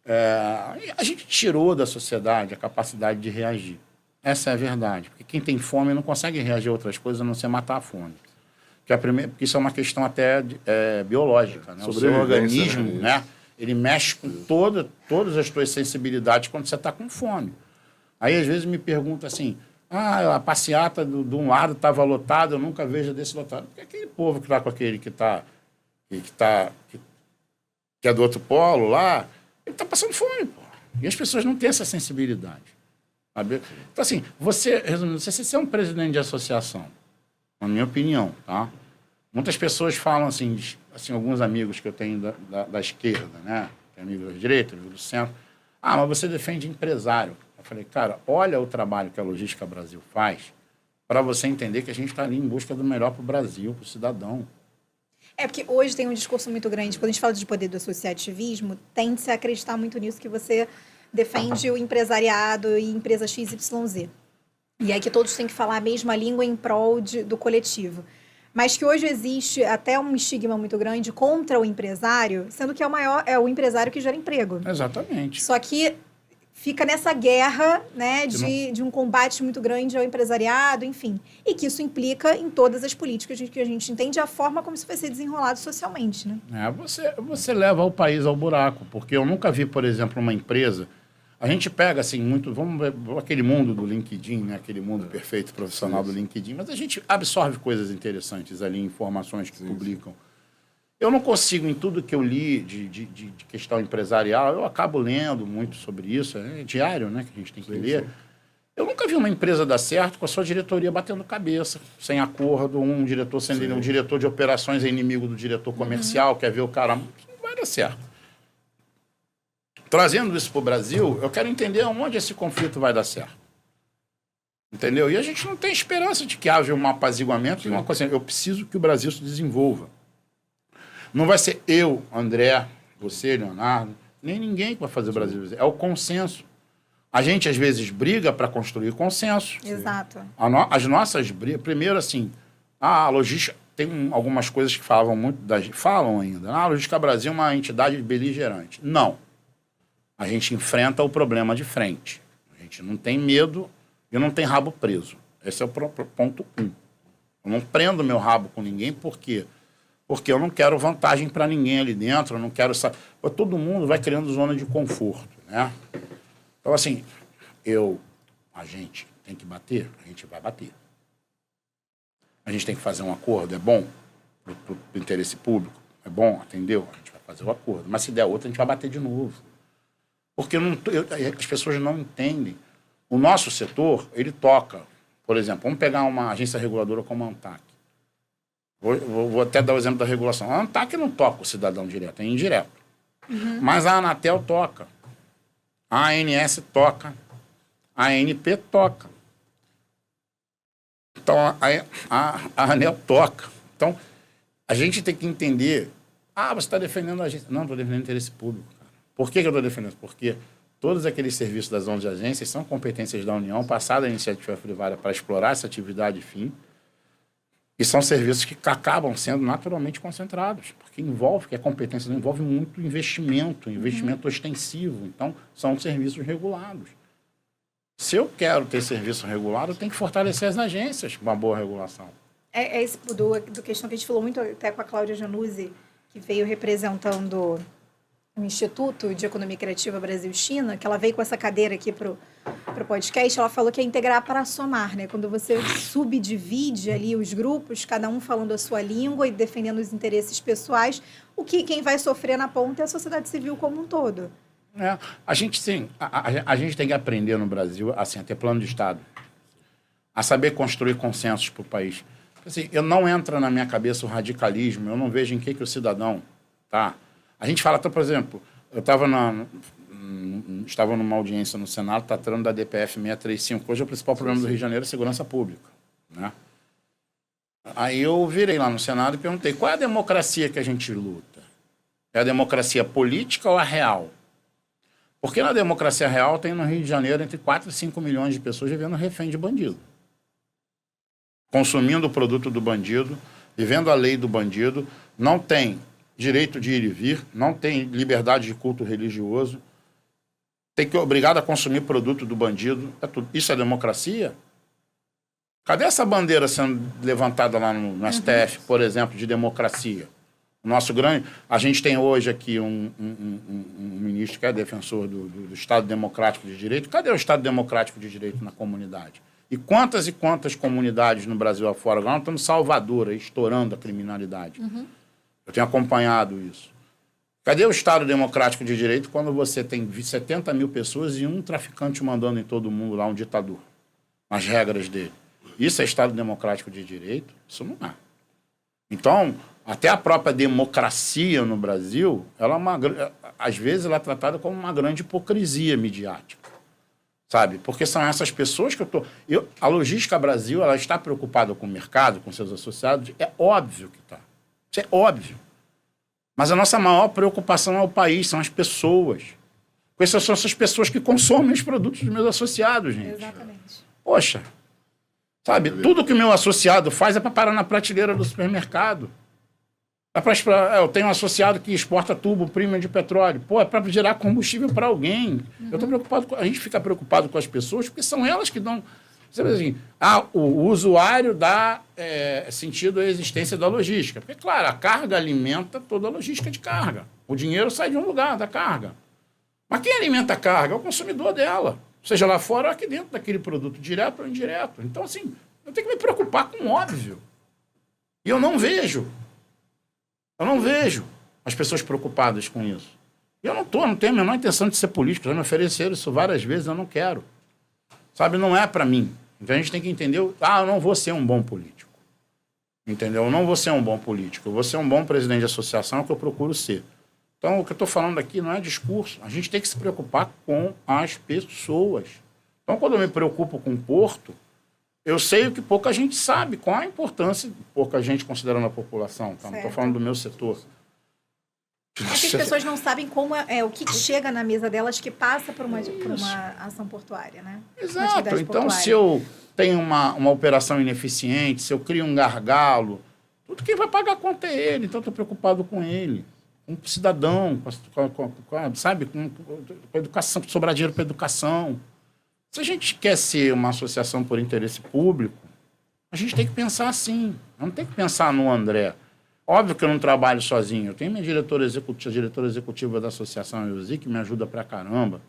E a gente tirou da sociedade a capacidade de reagir. Essa é a verdade. Porque quem tem fome não consegue reagir a outras coisas a não ser matar a fome. Porque isso é uma questão até biológica. Né? O seu organismo, né? Ele mexe com todas as suas sensibilidades quando você está com fome. Aí, às vezes, me pergunta assim, a passeata de um lado estava lotada, eu nunca vejo desse lotado. Porque aquele povo que está com aquele que é do outro polo lá, ele está passando fome, pô. E as pessoas não têm essa sensibilidade. Sabe? Então, assim, resumindo, você é um presidente de associação, na minha opinião, tá? Muitas pessoas falam assim, alguns amigos que eu tenho da esquerda, né? Tem amigos da direita, amigos do centro. Mas você defende empresário. Eu falei, cara, olha o trabalho que a Logística Brasil faz para você entender que a gente está ali em busca do melhor para o Brasil, para o cidadão. Porque hoje tem um discurso muito grande, quando a gente fala de poder do associativismo, tende-se a acreditar muito nisso que você defende o empresariado e empresa XYZ. E aí que todos têm que falar a mesma língua em prol do coletivo. Mas que hoje existe até um estigma muito grande contra o empresário, sendo que é o empresário que gera emprego. Exatamente. Só que fica nessa guerra, né, de um combate muito grande ao empresariado, enfim. E que isso implica em todas as políticas que a gente entende a forma como isso vai ser desenrolado socialmente, né? Você leva o país ao buraco, porque eu nunca vi, por exemplo, uma empresa... A gente pega, assim, vamos ver aquele mundo do LinkedIn, né? Aquele mundo perfeito profissional do LinkedIn, mas a gente absorve coisas interessantes ali, informações que publicam. Eu não consigo, em tudo que eu li de questão empresarial, eu acabo lendo muito sobre isso, é diário, né? Que a gente tem que ler. Eu nunca vi uma empresa dar certo com a sua diretoria batendo cabeça, sem acordo, um diretor de operações é inimigo do diretor comercial, quer ver o cara... Não vai dar certo. Trazendo isso para o Brasil, eu quero entender onde esse conflito vai dar certo. Entendeu? E a gente não tem esperança de que haja um apaziguamento e uma coisa assim. Eu preciso que o Brasil se desenvolva. Não vai ser eu, André, você, Leonardo, nem ninguém que vai fazer o Brasil. É o consenso. A gente, às vezes, briga para construir consenso. Exato. As nossas brigas... Primeiro, assim, a logística... Tem algumas coisas que falam ainda. A Logística Brasil é uma entidade beligerante. Não. A gente enfrenta o problema de frente. A gente não tem medo e não tem rabo preso. Esse é o ponto 1. Eu não prendo meu rabo com ninguém, por quê? Porque eu não quero vantagem para ninguém ali dentro, eu não quero... Todo mundo vai criando zona de conforto, né? Então, assim, a gente tem que bater, a gente vai bater. A gente tem que fazer um acordo, é bom para o interesse público, é bom, entendeu? A gente vai fazer o acordo. Mas se der outro, a gente vai bater de novo. Porque as pessoas não entendem. O nosso setor, ele toca. Por exemplo, vamos pegar uma agência reguladora como a ANTAC. Vou até dar o exemplo da regulação. A ANTAC não toca o cidadão direto, é indireto. Mas a Anatel toca. A ANS toca. A ANP toca. Então, a ANEL toca. Então, a gente tem que entender... você está defendendo a agência. Não, estou defendendo o interesse público. Por que eu estou defendendo? Porque todos aqueles serviços das 11 agências são competências da União, passada a iniciativa privada para explorar essa atividade fim, e são serviços que acabam sendo naturalmente concentrados, porque a competência envolve muito investimento ostensivo, então são serviços regulados. Se eu quero ter serviço regulado, eu tenho que fortalecer as agências com uma boa regulação. É esse do questão que a gente falou muito até com a Cláudia Januzzi, que veio representando o Instituto de Economia Criativa Brasil-China, que ela veio com essa cadeira aqui para o podcast, ela falou que é integrar para somar, né? Quando você subdivide ali os grupos, cada um falando a sua língua e defendendo os interesses pessoais, quem vai sofrer na ponta é a sociedade civil como um todo. A gente tem que aprender no Brasil assim, a ter plano de Estado, a saber construir consensos para o país. Assim, não entra na minha cabeça o radicalismo, eu não vejo em que o cidadão tá. A gente fala, por exemplo, eu estava numa audiência no Senado tratando da DPF 635. Hoje o principal problema do Rio de Janeiro é a segurança pública, né? Aí eu virei lá no Senado e perguntei, qual é a democracia que a gente luta? É a democracia política ou a real? Porque na democracia real tem no Rio de Janeiro entre 4 e 5 milhões de pessoas vivendo refém de bandido. consumindo o produto do bandido, vivendo a lei do bandido, não tem direito de ir e vir, não tem liberdade de culto religioso, tem que ser obrigado a consumir produto do bandido. Isso é democracia? Cadê essa bandeira sendo levantada lá no STF, por exemplo, de democracia? O nosso grande... A gente tem hoje aqui um ministro que é defensor do Estado Democrático de Direito. Cadê o Estado Democrático de Direito na comunidade? E quantas comunidades no Brasil afora? Agora nós estamos em Salvador, aí, estourando a criminalidade. Eu tenho acompanhado isso. Cadê o Estado Democrático de Direito quando você tem 70 mil pessoas e um traficante mandando em todo mundo lá, um ditador, nas regras dele? Isso é Estado Democrático de Direito? Isso não é. Então, até a própria democracia no Brasil, ela às vezes ela é tratada como uma grande hipocrisia midiática. Sabe? Porque são essas pessoas que a Logística Brasil, ela está preocupada com o mercado, com seus associados? É óbvio que está. Isso é óbvio. Mas a nossa maior preocupação é o país, são as pessoas. Porque essas são essas pessoas que consomem os produtos dos meus associados, gente. Exatamente. Poxa, sabe? Tudo que o meu associado faz é para parar na prateleira do supermercado. Eu tenho um associado que exporta tubo, premium de petróleo. Pô, é para gerar combustível para alguém. Eu estou preocupado a gente fica preocupado com as pessoas porque são elas que dão... Você vê assim, o usuário dá sentido à existência da logística. Porque, claro, a carga alimenta toda a logística de carga. O dinheiro sai de um lugar, da carga. Mas quem alimenta a carga é o consumidor dela. Seja lá fora ou aqui dentro daquele produto, direto ou indireto. Então, assim, eu tenho que me preocupar com o óbvio. E eu não vejo as pessoas preocupadas com isso. E eu não tenho a menor intenção de ser político. Já me ofereceram isso várias vezes, eu não quero. Sabe, não é para mim. Então a gente tem que entender, eu não vou ser um bom político. Entendeu? Eu não vou ser um bom político. Eu vou ser um bom presidente de associação, é o que eu procuro ser. Então o que eu estou falando aqui não é discurso. A gente tem que se preocupar com as pessoas. Então quando eu me preocupo com o Porto, eu sei o que pouca gente sabe, qual a importância, pouca gente considerando a população. Tá? Não estou falando do meu setor. É que as pessoas não sabem como o que chega na mesa delas que passa por uma ação portuária, né? Exato. Então, se eu tenho uma operação ineficiente, se eu crio um gargalo, tudo quem vai pagar a conta é ele. Então, estou preocupado com ele, com o cidadão, sabe? Com a educação, sobrar dinheiro para a educação. Se a gente quer ser uma associação por interesse público, a gente tem que pensar assim. Não tem que pensar no André. Óbvio que eu não trabalho sozinho. Eu tenho minha diretora executiva da Associação EUSI, que me ajuda pra caramba.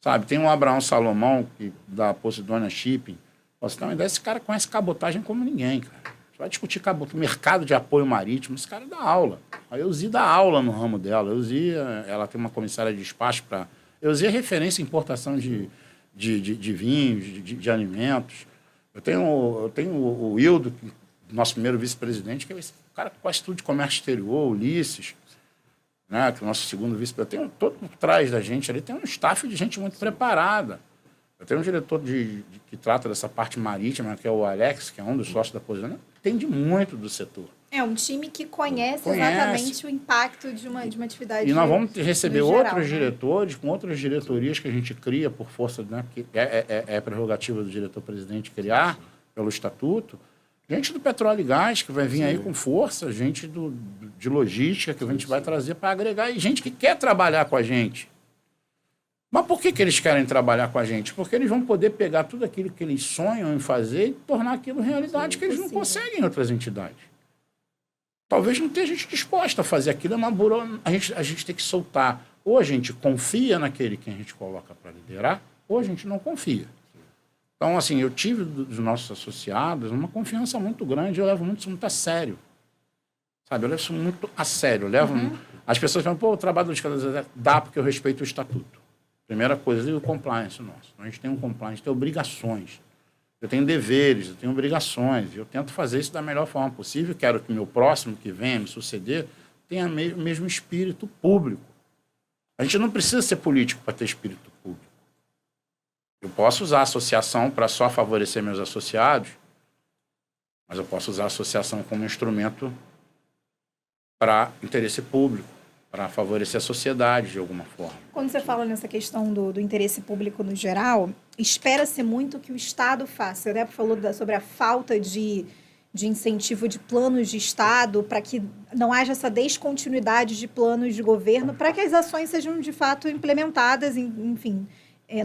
Sabe? Tem o Abraão Salomão, da Posidônia Shipping. Você tem uma ideia, esse cara conhece cabotagem como ninguém, cara. Você vai discutir mercado de apoio marítimo, esse cara dá aula. A EUSI dá aula no ramo dela. A EUSI, ela tem uma comissária de despacho para... A EUSI é referência em importação de vinhos, de alimentos. Eu tenho o Hildo, nosso primeiro vice-presidente, que é esse cara que faz tudo de comércio exterior, Ulisses, né, que é o nosso segundo vice-presidente. Tem todo por trás da gente ali, tem um staff de gente muito preparada. Eu tenho um diretor que trata dessa parte marítima, que é o Alex, que é um dos sócios da Posidônia, entende muito do setor. É um time que conhece exatamente o impacto de uma atividade. E nós vamos receber outros diretores, com outras diretorias que a gente cria por força, né, que é prerrogativa do diretor-presidente criar, pelo estatuto. Gente do petróleo e gás que vai vir aí com força, gente de logística que a gente vai trazer para agregar, e gente que quer trabalhar com a gente. Mas por que eles querem trabalhar com a gente? Porque eles vão poder pegar tudo aquilo que eles sonham em fazer e tornar aquilo realidade que eles não conseguem em outras entidades. Talvez não tenha gente disposta a fazer aquilo, a gente tem que soltar. Ou a gente confia naquele que a gente coloca para liderar, ou a gente não confia. Então, assim, eu tive dos nossos associados uma confiança muito grande, eu levo isso muito a sério. Sabe, eu levo isso muito a sério. As pessoas falam, o trabalho do Logística dá porque eu respeito o estatuto. Primeira coisa, e o compliance nosso. A gente tem um compliance, tem obrigações. Eu tenho deveres, eu tenho obrigações. Eu tento fazer isso da melhor forma possível. Quero que o meu próximo que venha me suceder tenha o mesmo espírito público. A gente não precisa ser político para ter espírito público. Eu posso usar a associação para só favorecer meus associados, mas eu posso usar a associação como instrumento para interesse público, para favorecer a sociedade de alguma forma. Quando você fala nessa questão do interesse público no geral, espera-se muito que o Estado faça. Você falou sobre a falta de incentivo de planos de Estado para que não haja essa descontinuidade de planos de governo, para que as ações sejam, de fato, implementadas, enfim,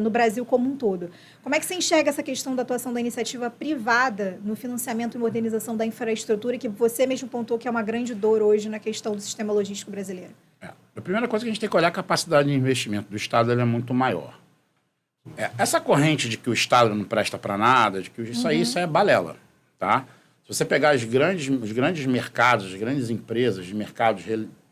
no Brasil como um todo. Como é que você enxerga essa questão da atuação da iniciativa privada no financiamento e modernização da infraestrutura, que você mesmo pontuou que é uma grande dor hoje na questão do sistema logístico brasileiro? A primeira coisa que a gente tem que olhar é a capacidade de investimento do Estado, ela é muito maior. Essa corrente de que o Estado não presta para nada, de que isso é balela, tá? Se você pegar os grandes mercados, as grandes empresas de mercados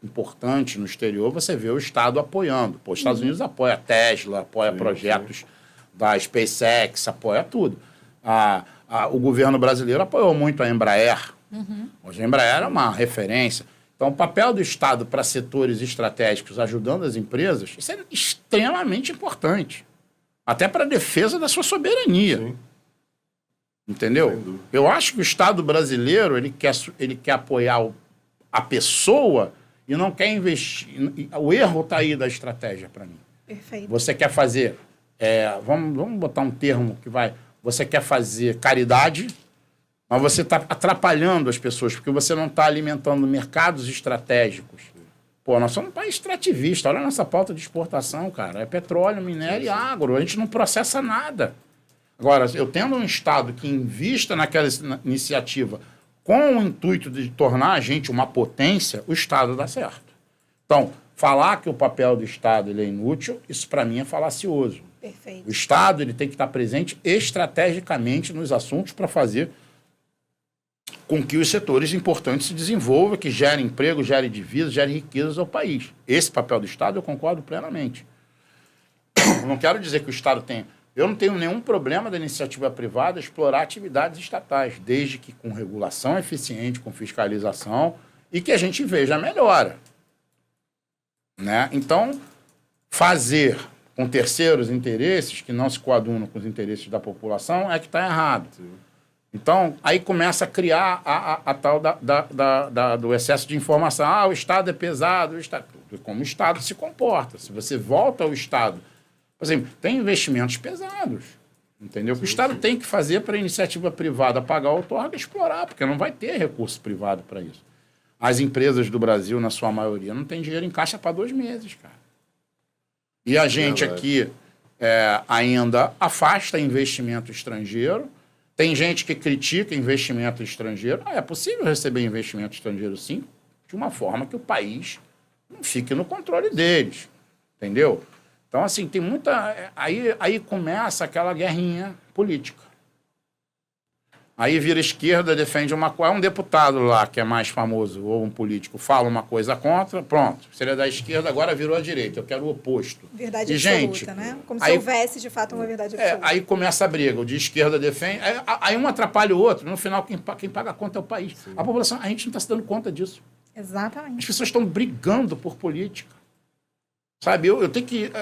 importantes no exterior, você vê o Estado apoiando. Os Estados Unidos apoia a Tesla, apoia projetos da SpaceX, apoia tudo. O governo brasileiro apoiou muito a Embraer. Hoje a Embraer é uma referência. Então, o papel do Estado para setores estratégicos ajudando as empresas, isso é extremamente importante. Até para a defesa da sua soberania. Sim. Entendeu? Eu acho que o Estado brasileiro ele quer apoiar a pessoa e não quer investir. O erro está aí da estratégia para mim. Perfeito. Você quer fazer... vamos botar um termo que vai... Você quer fazer caridade, mas você está atrapalhando as pessoas, porque você não está alimentando mercados estratégicos. Pô, nós somos um país extrativista. Olha a nossa pauta de exportação, cara. É petróleo, minério e agro. A gente não processa nada. Agora, eu tendo um Estado que invista naquela iniciativa com o intuito de tornar a gente uma potência, o Estado dá certo. Então, falar que o papel do Estado ele é inútil, isso para mim é falacioso. Perfeito. O Estado ele tem que estar presente estrategicamente nos assuntos para fazer com que os setores importantes se desenvolvam, que gerem emprego, gerem divisas, gerem riquezas ao país. Esse papel do Estado eu concordo plenamente. Eu não quero dizer que o Estado tem... Eu não tenho nenhum problema da iniciativa privada explorar atividades estatais, desde que com regulação eficiente, com fiscalização, e que a gente veja a melhora. Né? Então, fazer com terceiros interesses, que não se coadunam com os interesses da população, é que está errado. Então, aí começa a criar a tal do excesso de informação. O Estado é pesado, como o Estado se comporta. Se você volta ao Estado... Por exemplo, tem investimentos pesados, entendeu? Que o Estado tem que fazer para a iniciativa privada pagar o outorga e explorar, porque não vai ter recurso privado para isso. As empresas do Brasil, na sua maioria, não tem dinheiro em caixa para 2 meses, cara. E a gente aqui ainda afasta investimento estrangeiro. Tem gente que critica investimento estrangeiro. É possível receber investimento estrangeiro, sim, de uma forma que o país não fique no controle deles, entendeu? Então, assim, tem muita... Aí começa aquela guerrinha política. Aí vira esquerda, defende uma coisa. Um deputado lá, que é mais famoso, ou um político, fala uma coisa contra, pronto. Se ele é da esquerda, agora virou à direita. Eu quero o oposto. Verdade absoluta, né? Como se houvesse, de fato, uma verdade absoluta. Aí começa a briga. O de esquerda defende... Aí um atrapalha o outro. No final, quem paga a conta é o país. Sim. A população... A gente não está se dando conta disso. Exatamente. As pessoas estão brigando por política. Sabe, eu tenho que...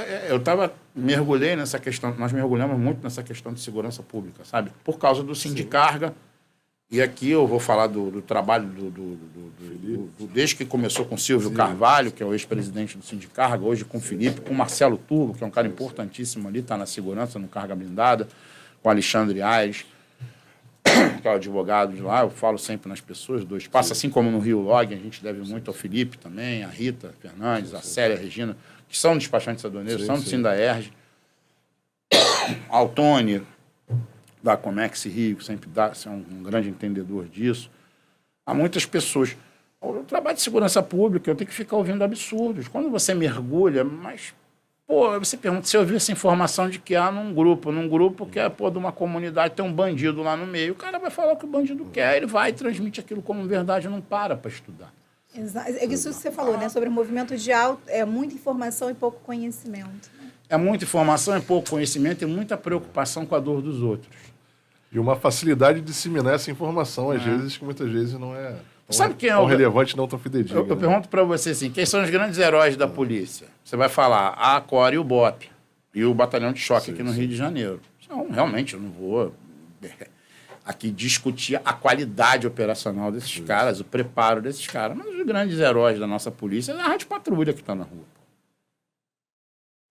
mergulhei nessa questão, nós mergulhamos muito nessa questão de segurança pública, sabe? Por causa do Sindicarga. E aqui eu vou falar do trabalho desde que começou com o Silvio Carvalho, que é o ex-presidente do Sindicarga, hoje com o Felipe, com o Marcelo Turbo, que é um cara importantíssimo ali, está na segurança, no Carga Blindada, com o Alexandre Aires, que é o advogado de lá. Eu falo sempre nas pessoas do espaço, assim como no Rio Log, a gente deve muito ao Felipe também, a Rita Fernandes, a Célia, a Regina, que são despachantes aduaneiros, são do Sindaerj, ao Tony, da Comex Rio, que sempre é um grande entendedor disso. Há muitas pessoas. O trabalho de segurança pública, eu tenho que ficar ouvindo absurdos. Quando você mergulha, mas, você pergunta se eu vi essa informação de que há num grupo que é, de uma comunidade, tem um bandido lá no meio, o cara vai falar o que o bandido quer, ele vai e transmite aquilo como verdade, não para estudar. Exato. É isso que você falou, né? Sobre o movimento de muita informação e pouco conhecimento. Né? É muita informação e pouco conhecimento e muita preocupação com a dor dos outros. E uma facilidade de disseminar essa informação, às vezes, que muitas vezes não é tão relevante, não tão fidedigna. Eu pergunto para você assim, quem são os grandes heróis da polícia? Você vai falar a ACOR e o BOP, e o Batalhão de Choque aqui no Rio de Janeiro. Não, realmente, eu não vou... aqui discutir a qualidade operacional desses caras, o preparo desses caras. Mas os grandes heróis da nossa polícia é a Rádio Patrulha que está na rua.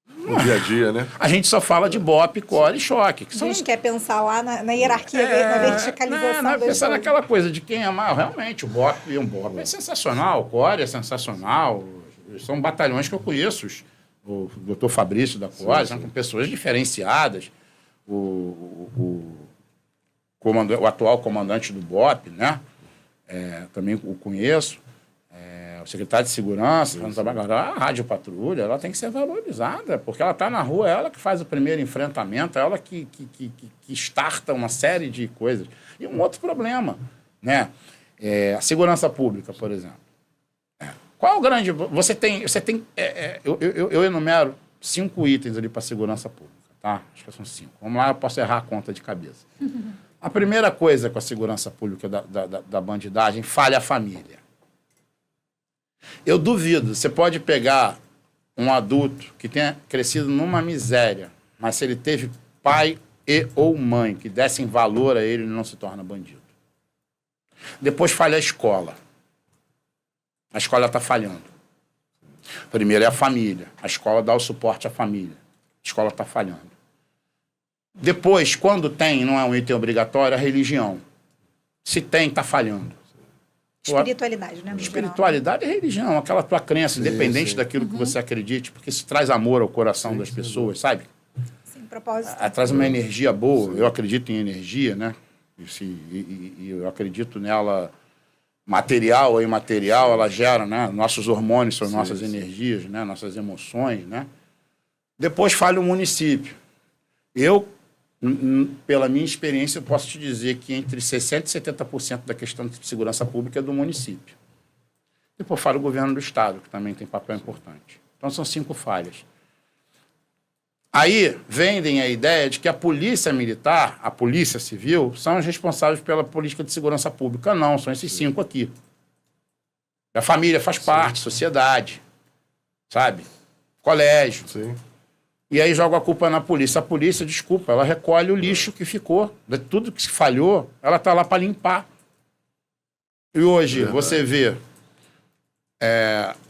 No dia a dia, né? A gente só fala de BOPE, core e choque. Que A gente quer pensar lá na hierarquia, na verticalização das pensar coisas. naquela coisa de quem é mais. Realmente, o BOPE é sensacional, o core é sensacional. São batalhões que eu conheço. O doutor Fabrício da core, são pessoas diferenciadas. O atual comandante do BOPE, né? Também o conheço. O secretário de Segurança, agora a Rádio Patrulha, ela tem que ser valorizada, porque ela está na rua, ela que faz o primeiro enfrentamento, ela que starta uma série de coisas. E um outro problema, né? A segurança pública, por exemplo. Qual o grande... Eu enumero 5 itens ali para a segurança pública, tá? Acho que são 5. Vamos lá, eu posso errar a conta de cabeça. A primeira coisa com a segurança pública da bandidagem, falha a família. Eu duvido, você pode pegar um adulto que tenha crescido numa miséria, mas se ele teve pai e ou mãe que dessem valor a ele, ele não se torna bandido. Depois falha a escola. A escola está falhando. Primeiro é a família. A escola dá o suporte à família. A escola está falhando. Depois, quando tem, não é um item obrigatório, a religião. Se tem, está falhando. Espiritualidade, né? Espiritualidade é religião, aquela tua crença, independente daquilo que você acredite, porque isso traz amor ao coração das pessoas, sabe? Sim, propósito. Traz uma energia boa. Eu acredito em energia, né? E eu acredito nela, material ou imaterial, ela gera, né? Nossos hormônios são nossas energias, né? Nossas emoções, né? Depois falha o município. Eu, pela minha experiência, eu posso te dizer que entre 60% e 70% da questão de segurança pública é do município. Depois fala o governo do Estado, que também tem papel importante. Então, são 5 falhas. Aí, vendem a ideia de que a polícia militar, a polícia civil, são os responsáveis pela política de segurança pública. Não, são esses 5 aqui. A família faz parte, sociedade, sabe? Colégio. Sim. E aí joga a culpa na polícia. A polícia, desculpa, ela recolhe o lixo que ficou. De tudo que se falhou, ela está lá para limpar. E hoje, você vê,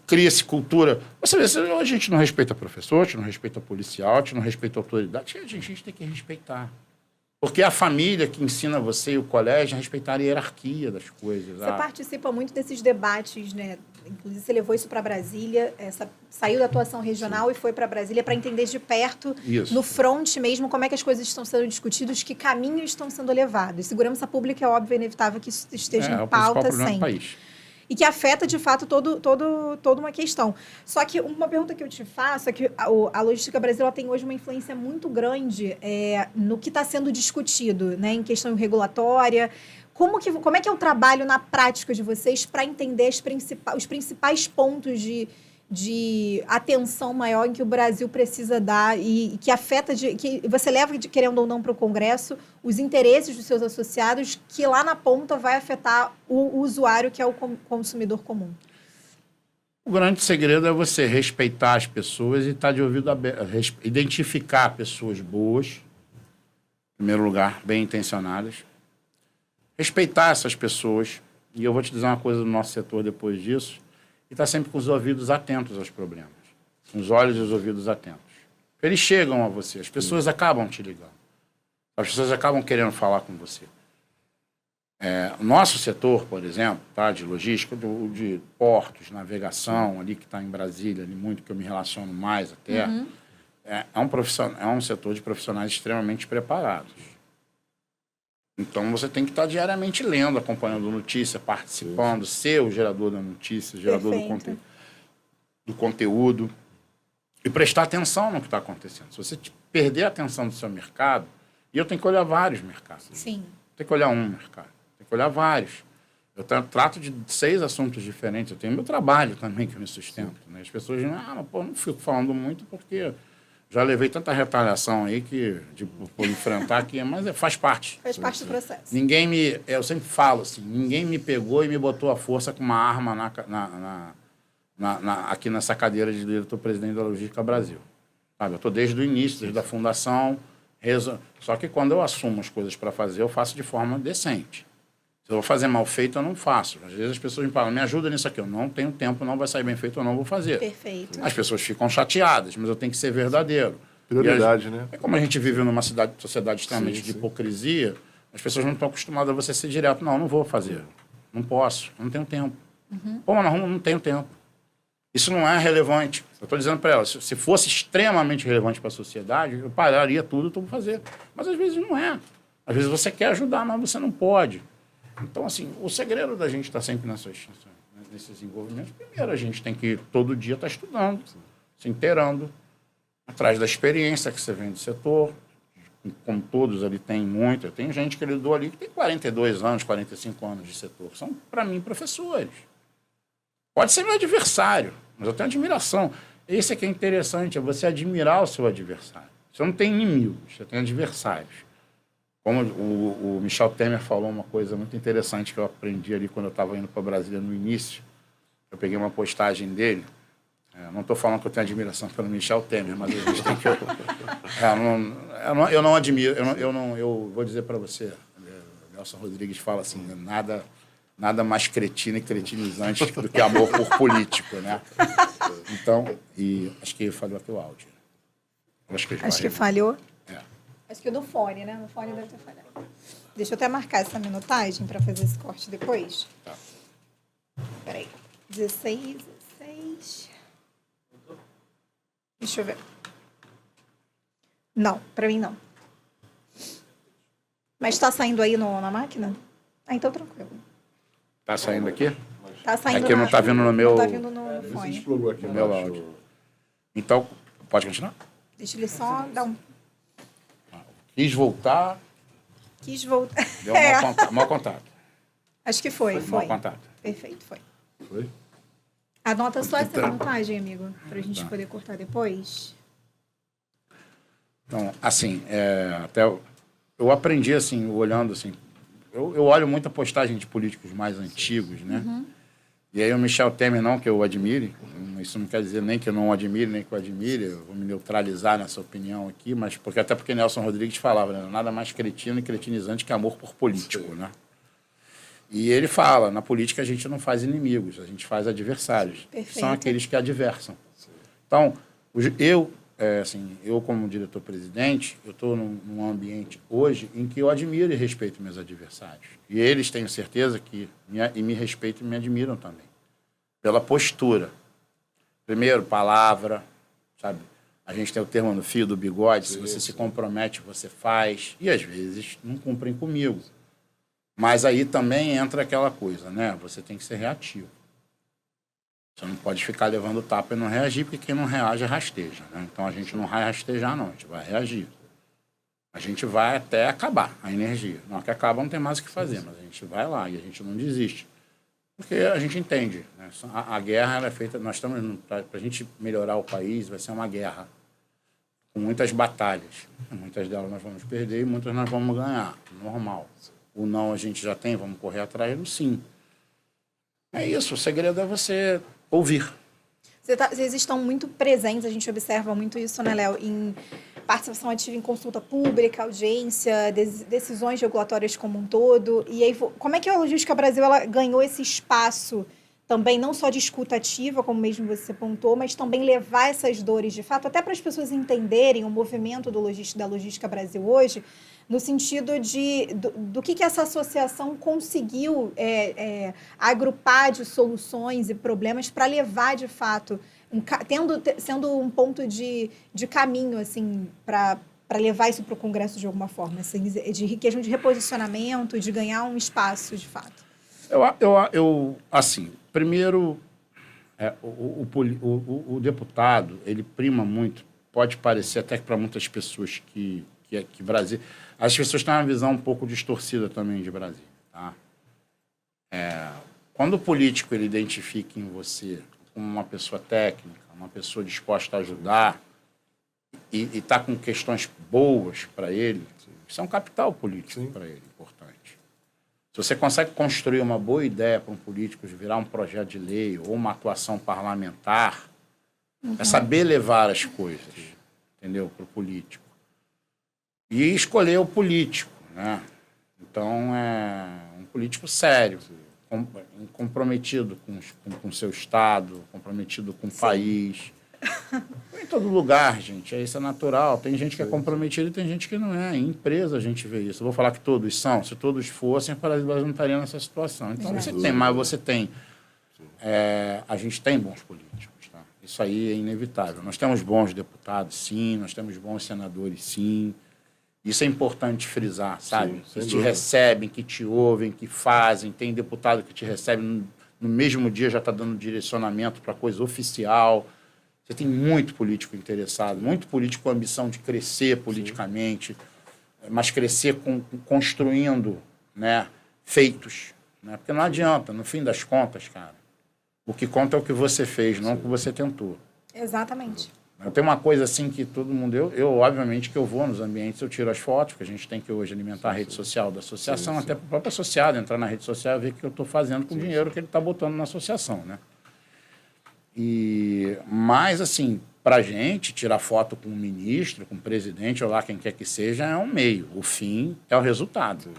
cria-se cultura. Você vê, hoje a gente não respeita professor, a gente não respeita policial, a gente não respeita autoridade. A gente tem que respeitar. Porque é a família que ensina você e o colégio a respeitar a hierarquia das coisas. Você participa muito desses debates, né? Inclusive, você levou isso para Brasília, saiu da atuação regional e foi para Brasília para entender de perto, no front mesmo, como é que as coisas estão sendo discutidas, que caminhos estão sendo levados. Segurança pública é óbvio, é inevitável que isso esteja em pauta sempre. País. E que afeta, de fato, toda uma questão. Só que uma pergunta que eu te faço é que a Logística Brasil ela tem hoje uma influência muito grande no que está sendo discutido, né, em questão regulatória. Como é que é o trabalho na prática de vocês para entender os principais pontos de atenção maior em que o Brasil precisa dar e que afeta, que você leva, querendo ou não, para o Congresso, os interesses dos seus associados, que lá na ponta vai afetar o usuário, que é o consumidor comum? O grande segredo é você respeitar as pessoas e estar de ouvido aberto, identificar pessoas boas, em primeiro lugar, bem intencionadas, respeitar essas pessoas, e eu vou te dizer uma coisa do nosso setor depois disso, e estar sempre com os ouvidos atentos aos problemas, com os olhos e os ouvidos atentos. Eles chegam a você, as pessoas acabam te ligando, as pessoas acabam querendo falar com você. O nosso setor, por exemplo, tá, de logística, de portos, navegação, ali que está em Brasília, ali muito que eu me relaciono mais até, é um setor de profissionais extremamente preparados. Então, você tem que estar diariamente lendo, acompanhando notícia, participando, ser o gerador da notícia, gerador do conteúdo, e prestar atenção no que está acontecendo. Se você perder a atenção do seu mercado, e eu tenho que olhar vários mercados. Sim. Tem que olhar um mercado, tem que olhar vários. Eu trato de 6 assuntos diferentes, eu tenho meu trabalho também que eu me sustento. Né? As pessoas dizem, não fico falando muito porque... Já levei tanta retaliação aí por enfrentar aqui, mas faz parte. Faz parte do processo. Eu sempre falo assim, ninguém me pegou e me botou à força com uma arma aqui nessa cadeira de diretor-presidente da Logística Brasil. Sabe, eu estou desde o início, desde a fundação, Só que quando eu assumo as coisas para fazer, eu faço de forma decente. Se eu vou fazer mal feito, eu não faço. Às vezes as pessoas me falam, me ajuda nisso aqui. Eu não tenho tempo, não vai sair bem feito, eu não vou fazer. Perfeito. As pessoas ficam chateadas, mas eu tenho que ser verdadeiro. Prioridade, né? É como a gente vive numa sociedade extremamente de hipocrisia, as pessoas não estão acostumadas a você ser direto. Não, eu não vou fazer. Não posso, eu não tenho tempo. Pô, mas não tenho tempo. Isso não é relevante. Eu estou dizendo para ela, se fosse extremamente relevante para a sociedade, eu pararia tudo e vou fazer. Mas às vezes não é. Às vezes você quer ajudar, mas você não pode. Então, assim, o segredo da gente estar sempre nesses envolvimentos, primeiro a gente tem que todo dia estar estudando, se inteirando, atrás da experiência que você vem do setor. Como todos ali tem muito. Tem gente que lidou ali que tem 42 anos, 45 anos de setor. São, para mim, professores. Pode ser meu adversário, mas eu tenho admiração. Esse é que é interessante, é você admirar o seu adversário. Você não tem inimigos, você tem adversários. Como o Michel Temer falou uma coisa muito interessante que eu aprendi ali quando eu estava indo para Brasília no início. Eu peguei uma postagem dele. Não estou falando que eu tenho admiração pelo Michel Temer, mas a gente tem que... eu não admiro, eu vou dizer para você, Nelson Rodrigues fala assim, nada mais cretino e cretinizante do que amor por político, né? Então, e acho que falhou aqui o áudio. Acho que falhou. É. Acho que no fone, né? No fone deve ter falhado. Deixa eu até marcar essa minutagem para fazer esse corte depois. Tá. Peraí. 16. Deixa eu ver. Não, para mim não. Mas está saindo aí na máquina? Ah, então tranquilo. Tá saindo aqui? Tá saindo. É que não tá vindo no meu... Não tá vindo no fone. Explorou aqui no meu áudio. Então, pode continuar? Deixa ele só dar um... Quis voltar, Quis voltar. deu mau contato. Acho que foi. Mau contato. Perfeito, foi. Foi? Anota só essa montagem, amigo, pra gente poder cortar depois. Então, assim, até eu aprendi, assim, olhando, assim, eu olho muita postagem de políticos mais antigos, né? E aí o Michel Temer, não que eu admire, isso não quer dizer nem que eu não o admire, nem que eu admire, eu vou me neutralizar nessa opinião aqui, mas até porque Nelson Rodrigues falava, né? Nada mais cretino e cretinizante que amor por político, né? E ele fala, na política a gente não faz inimigos, a gente faz adversários. Perfeito. São aqueles que adversam. Então, eu como diretor-presidente, eu estou num ambiente hoje em que eu admiro e respeito meus adversários. E eles, tenho certeza, que me respeitam e me admiram também. Pela postura. Primeiro, palavra, sabe? A gente tem o termo no fio do bigode, se você se compromete, você faz. E, às vezes, não cumprem comigo. Mas aí também entra aquela coisa, né? Você tem que ser reativo. Você não pode ficar levando tapa e não reagir, porque quem não reage rasteja, né? Então a gente não vai rastejar, não, a gente vai reagir. A gente vai até acabar a energia. Na hora que acaba, não tem mais o que fazer, mas a gente vai lá e a gente não desiste. Porque a gente entende, né? A guerra ela é feita, nós estamos, para a gente melhorar o país, vai ser uma guerra com muitas batalhas. Muitas delas nós vamos perder e muitas nós vamos ganhar, normal. O não a gente já tem, vamos correr atrás do sim. É isso, o segredo é você ouvir. Vocês estão muito presentes, a gente observa muito isso, né, Léo, em participação ativa em consulta pública, audiência, decisões regulatórias como um todo. E aí, como é que a Logística Brasil ela ganhou esse espaço também, não só de escuta ativa, como mesmo você apontou, mas também levar essas dores de fato, até para as pessoas entenderem o movimento da Logística Brasil hoje, no sentido do que essa associação conseguiu agrupar de soluções e problemas para levar, de fato, sendo um ponto de caminho, assim, para levar isso para o Congresso de alguma forma, assim, de questão de reposicionamento, de ganhar um espaço, de fato. Assim, primeiro, o deputado, ele prima muito, pode parecer até que para muitas pessoas que Brasil... As pessoas têm uma visão um pouco distorcida também de Brasil. Tá? Quando o político ele identifica em você como uma pessoa técnica, uma pessoa disposta a ajudar e está com questões boas para ele, isso é um capital político para ele, importante. Se você consegue construir uma boa ideia para um político virar um projeto de lei ou uma atuação parlamentar, é saber levar as coisas, entendeu, para o político. e escolher o político, né? Então, é um político sério, comprometido com o seu Estado, comprometido com o país. Em todo lugar, gente, isso é natural. Tem gente que é comprometida e tem gente que não é. Em empresa a gente vê isso. Eu vou falar que todos são. Se todos fossem, nós não estaríamos nessa situação. Então, você tem, mas você tem. A gente tem bons políticos, tá? Isso aí é inevitável. Nós temos bons deputados, sim. Nós temos bons senadores, sim. Isso é importante frisar, sabe? Sim, que te recebem, que te ouvem, que fazem. Tem deputado que te recebe no mesmo dia, já está dando direcionamento para coisa oficial. Você tem muito político interessado, muito político com a ambição de crescer politicamente, mas crescer construindo, né, feitos. Né? Porque não adianta, no fim das contas, cara, o que conta é o que você fez, não o que você tentou. Exatamente. Tem uma coisa assim que todo mundo... Eu obviamente, que eu vou nos ambientes, eu tiro as fotos, porque a gente tem que hoje alimentar a rede social da associação, até para o próprio associado entrar na rede social e ver o que eu estou fazendo com o dinheiro que ele está botando na associação, né? Mas, assim, para a gente, tirar foto com o ministro, com o presidente, ou lá quem quer que seja, é um meio. O fim é o resultado.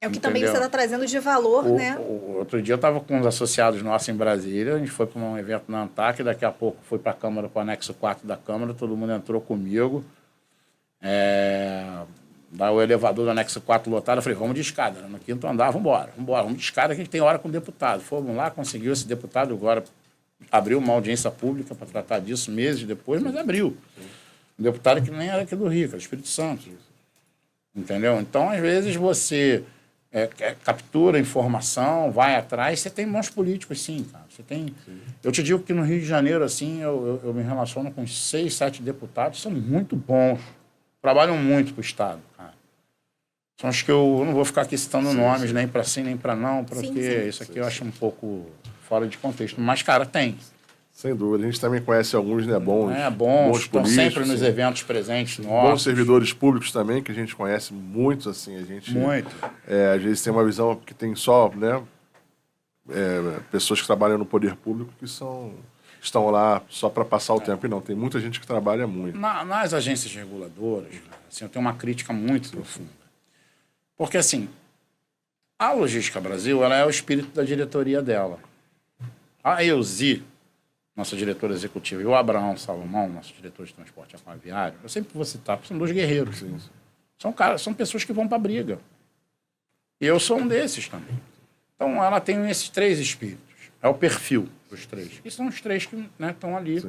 É o que também você está trazendo de valor, né? Outro dia eu estava com uns associados nossos em Brasília, a gente foi para um evento na ANTAC, daqui a pouco foi para a Câmara, para o anexo 4 da Câmara, todo mundo entrou comigo. Daí o elevador do anexo 4 lotado, eu falei, vamos de escada, no quinto andar, vamos de escada, que a gente tem hora com o deputado. Fomos lá, conseguiu esse deputado agora, abriu uma audiência pública para tratar disso meses depois, mas abriu. Um deputado que nem era aqui do Rio, era do Espírito Santo. Entendeu? Então, às vezes, você captura informação, vai atrás, você tem bons políticos, sim, cara. Você tem... Eu te digo que no Rio de Janeiro, assim, eu me relaciono com 6, 7 deputados, são muito bons, trabalham muito para o Estado, cara. São os que eu não vou ficar aqui citando nomes, nem para sim, nem para não, porque isso aqui eu acho um pouco fora de contexto. Mas, cara, tem. Sem dúvida. A gente também conhece alguns, né, bons estão sempre nos eventos presentes nossos. Bons servidores públicos também, que a gente conhece muitos, assim, a gente... Muito. Às vezes tem uma visão que tem só, né, pessoas que trabalham no poder público que estão lá só para passar o tempo. E não, tem muita gente que trabalha muito. Nas agências reguladoras, assim, eu tenho uma crítica muito profunda. Porque, assim, a Logística Brasil, ela é o espírito da diretoria dela. A Elzi, nossa diretora executiva, e o Abraão Salomão, nosso diretor de transporte aquaviário, eu sempre vou citar, são 2 guerreiros. São pessoas que vão para a briga. E eu sou um desses também. Então, ela tem esses 3 espíritos. É o perfil dos 3. E são os 3 que estão ali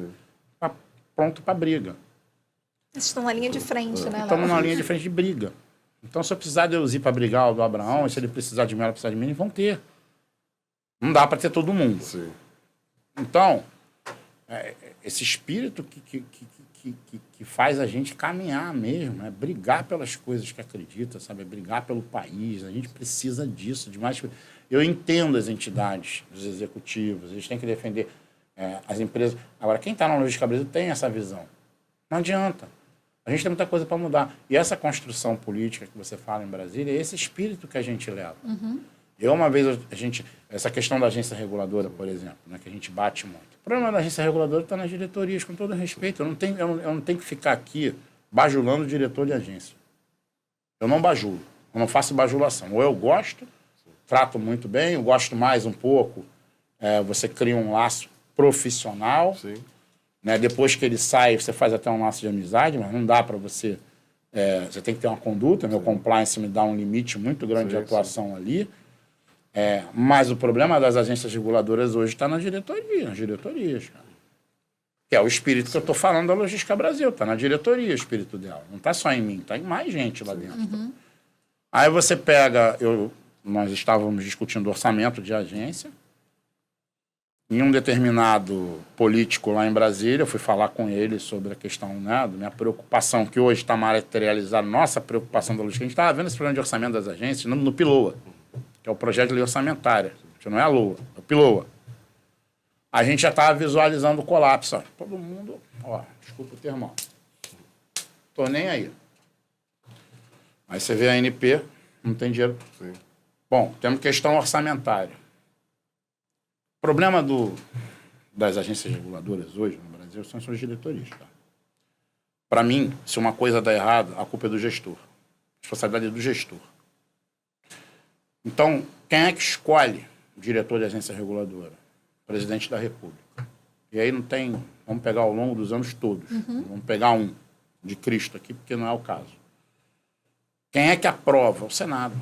pronto para a briga. Eles estão na linha de frente, né? Estão na linha de frente de briga. Então, se eu precisar de Elzi para brigar, ou do Abraão, e se ele precisar de mim, ela precisar de mim, eles vão ter. Não dá para ter todo mundo. Sim. Então, esse espírito que faz a gente caminhar mesmo, brigar pelas coisas que acredita, sabe? Brigar pelo país. A gente precisa disso. Demais. Eu entendo as entidades, os executivos, eles têm que defender as empresas. Agora, quem está na Logística Brasil tem essa visão. Não adianta. A gente tem muita coisa para mudar. E essa construção política que você fala em Brasília, é esse espírito que a gente leva. Uma vez, essa questão da agência reguladora, por exemplo, que a gente bate muito. O problema da agência reguladora está nas diretorias, com todo respeito. Eu não tenho que ficar aqui bajulando o diretor de agência. Eu não bajulo, eu não faço bajulação. Ou eu gosto, trato muito bem, eu gosto mais um pouco, você cria um laço profissional. Sim. Né? Depois que ele sai, você faz até um laço de amizade, mas não dá para você... você tem que ter uma conduta, meu compliance me dá um limite muito grande de atuação ali. Mas o problema das agências reguladoras hoje está nas diretorias, cara. Que é o espírito que eu estou falando da Logística Brasil, está na diretoria o espírito dela. Não está só em mim, está em mais gente lá dentro. Aí você pega... Nós estávamos discutindo orçamento de agência. Em um determinado político lá em Brasília, eu fui falar com ele sobre a questão, da minha preocupação, que hoje está materializada, nossa preocupação da logística. A gente estava vendo esse problema de orçamento das agências no PILOA, que é o projeto de lei orçamentária, que não é a LOA, é o PILOA. A gente já estava visualizando o colapso. Ó. Todo mundo, desculpa o termo, tô nem aí. Aí você vê a ANP, não tem dinheiro. Sim. Bom, temos questão orçamentária. O problema das agências reguladoras hoje no Brasil são suas diretorias. Tá? Para mim, se uma coisa dá errado, a culpa é do gestor. A responsabilidade é do gestor. Então, quem é que escolhe o diretor de agência reguladora? O presidente da República. E aí não tem... Vamos pegar ao longo dos anos todos. Vamos pegar um de Cristo aqui, porque não é o caso. Quem é que aprova? O Senado.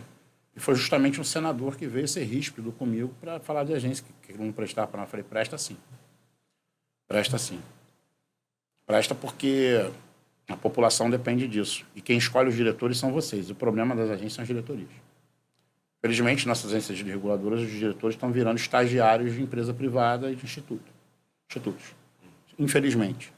E foi justamente um senador que veio ser ríspido comigo para falar de agência, que não prestava para nós. Eu falei, presta sim. Presta sim. Presta porque a população depende disso. E quem escolhe os diretores são vocês. O problema das agências são as diretorias. Felizmente, nossas agências reguladoras, os diretores estão virando estagiários de empresa privada e de institutos. Infelizmente.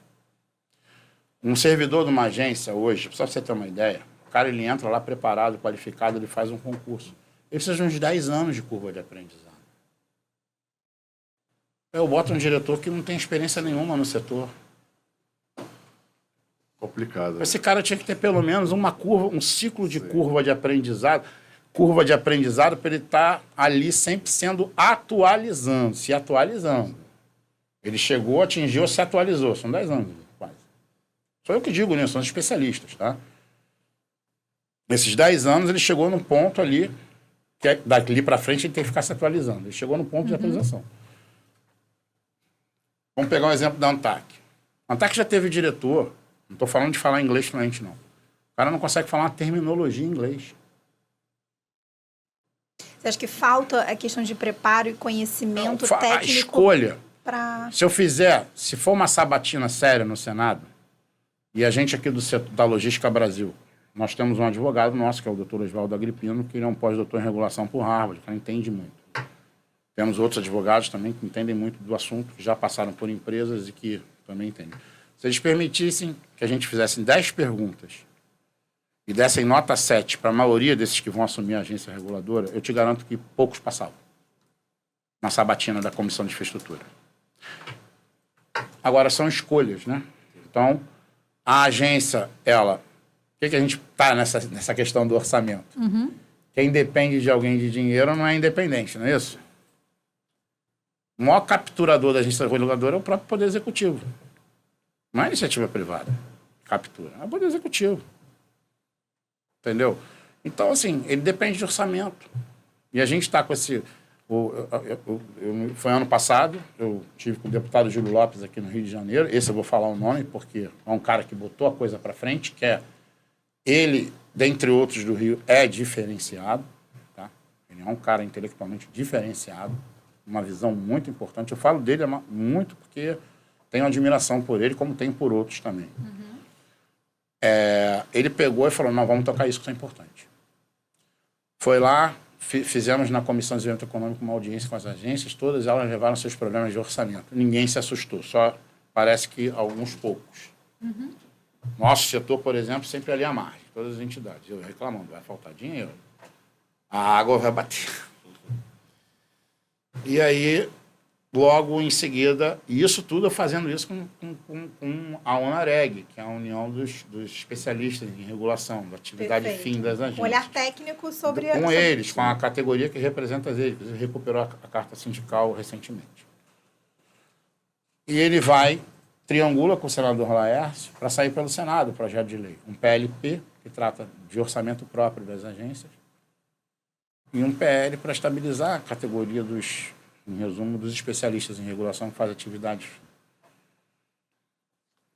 Um servidor de uma agência hoje, só para você ter uma ideia, o cara ele entra lá preparado, qualificado, ele faz um concurso. Ele precisa de uns 10 anos de curva de aprendizado. Eu boto um diretor que não tem experiência nenhuma no setor. Complicado. Esse cara tinha que ter pelo menos uma curva, um ciclo de curva de aprendizado. Curva de aprendizado para ele estar ali sempre sendo atualizando, se atualizando. Ele chegou, atingiu, se atualizou. São 10 anos, quase. Sou eu que digo, né? São os especialistas, tá? Nesses 10 anos, ele chegou num ponto ali, que dali para frente ele tem que ficar se atualizando. Ele chegou no ponto de atualização. Vamos pegar um exemplo da ANTAC. A ANTAC já teve diretor, não estou falando de falar inglês fluente, não. O cara não consegue falar uma terminologia em inglês. Você acha que falta a questão de preparo e conhecimento técnico? A escolha. Pra... Se for uma sabatina séria no Senado, e a gente aqui do setor da Logística Brasil, nós temos um advogado nosso, que é o doutor Oswaldo Agripino, que ele é um pós-doutor em regulação por Harvard, que entende muito. Temos outros advogados também que entendem muito do assunto, que já passaram por empresas e que também entendem. Se eles permitissem que a gente fizesse 10 perguntas e dessem nota 7 para a maioria desses que vão assumir a agência reguladora, eu te garanto que poucos passavam na sabatina da Comissão de Infraestrutura. Agora, são escolhas, né? Então, a agência, ela... Por que a gente está nessa questão do orçamento? Quem depende de alguém de dinheiro não é independente, não é isso? O maior capturador da agência reguladora é o próprio Poder Executivo. Não é iniciativa privada que captura, é o Poder Executivo. Entendeu? Então, assim, ele depende de orçamento. E a gente está com esse... Foi ano passado, eu tive com o deputado Júlio Lopes aqui no Rio de Janeiro. Esse eu vou falar o nome, porque é um cara que botou a coisa para frente, que é... Ele, dentre outros do Rio, é diferenciado. Tá? Ele é um cara intelectualmente diferenciado, uma visão muito importante. Eu falo dele muito porque tenho admiração por ele, como tenho por outros também. Ele pegou e falou, não, vamos tocar isso, que isso é importante. Foi lá, fizemos na Comissão de Desenvolvimento Econômico uma audiência com as agências, todas elas levaram seus problemas de orçamento. Ninguém se assustou, só parece que alguns poucos. Nosso setor, por exemplo, sempre ali à margem, todas as entidades. Eu reclamando, vai faltar dinheiro. A água vai bater. E aí, logo em seguida, e isso tudo eu fazendo isso com a ONAREG, que é a União dos Especialistas em Regulação, da atividade fim das agências. Um olhar técnico sobre... Com eles, com a categoria que representa eles. Ele recuperou a carta sindical recentemente. E ele triangula com o senador Laércio para sair pelo Senado o projeto de lei. Um PLP, que trata de orçamento próprio das agências, e um PL para estabilizar a categoria em resumo, dos especialistas em regulação que fazem atividades.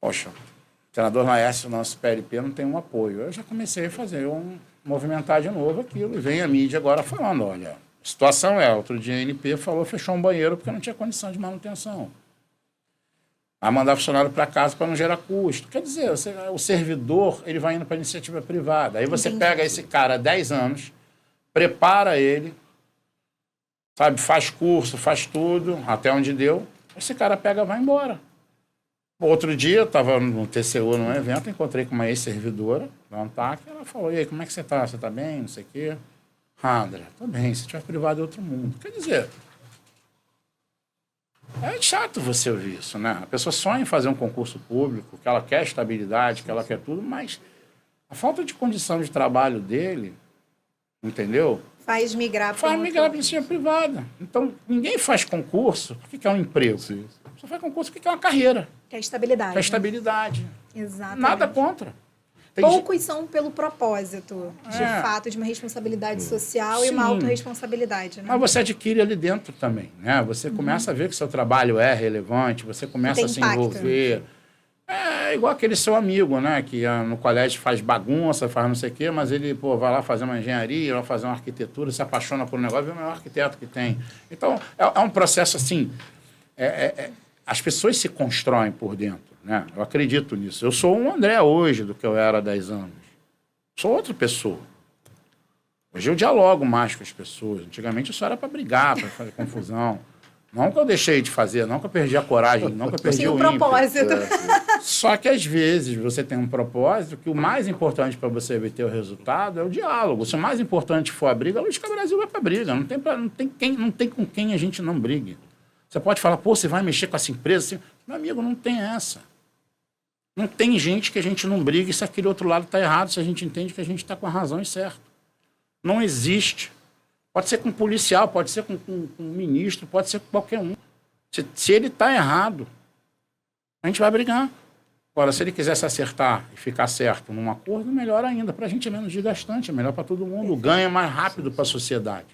Poxa, o senador Laércio, nosso PLP, não tem um apoio. Eu já comecei a fazer movimentar de novo aquilo, e vem a mídia agora falando, olha, a situação outro dia a ANP falou, fechou um banheiro porque não tinha condição de manutenção. A mandar funcionário para casa para não gerar custo. Quer dizer, o servidor ele vai indo para a iniciativa privada. Aí você pega esse cara há 10 anos, prepara ele, sabe, faz curso, faz tudo, até onde deu. Esse cara pega e vai embora. Outro dia, eu estava no TCU, num evento, encontrei com uma ex-servidora da ANTAC, ela falou, e aí, como é que você está? Você está bem? Não sei o quê. André, estou bem, se tiver privado é outro mundo. Quer dizer... É chato você ouvir isso, né? A pessoa sonha em fazer um concurso público, que ela quer estabilidade, que ela quer tudo, mas a falta de condição de trabalho dele, entendeu? Faz migrar para iniciativa privada. Então, ninguém faz concurso porque quer um emprego. Sim. Só faz concurso porque quer uma carreira. Quer estabilidade. Quer estabilidade. Exatamente. Nada contra. Tem Poucos são pelo propósito, de É. fato, de uma responsabilidade social e uma Sim. autorresponsabilidade, né? Mas você adquire ali dentro também, né? Você começa a ver que seu trabalho é relevante, você começa Tem a se impacto. envolver. É igual aquele seu amigo, né? Que no colégio faz bagunça, faz não sei o quê, mas ele, pô, vai lá fazer uma engenharia, vai fazer uma arquitetura, se apaixona por um negócio, vê o maior arquiteto que tem. Então, é um processo assim... as pessoas se constroem por dentro, né? Eu acredito nisso. Eu sou um André hoje do que eu era há 10 anos. Sou outra pessoa. Hoje eu dialogo mais com as pessoas. Antigamente eu só era para brigar, para fazer confusão. Não que eu deixei de fazer, não que eu perdi a coragem, não que eu perdi Tinha o um ímpeto. propósito. Só que às vezes você tem um propósito que o mais importante para você obter o resultado é o diálogo. Se o mais importante for a briga, a Logística Brasil vai para a briga. Não tem com quem a gente não brigue. Você pode falar, pô, você vai mexer com essa empresa? Assim, meu amigo, não tem essa. Não tem gente que a gente não brigue se aquele outro lado está errado, se a gente entende que a gente está com a razão e certo. Não existe. Pode ser com um policial, pode ser com um ministro, pode ser com qualquer um. Se ele está errado, a gente vai brigar. Agora, se ele quiser se acertar e ficar certo num acordo, melhor ainda. Para a gente é menos desgastante, é melhor para todo mundo. Ganha mais rápido para a sociedade.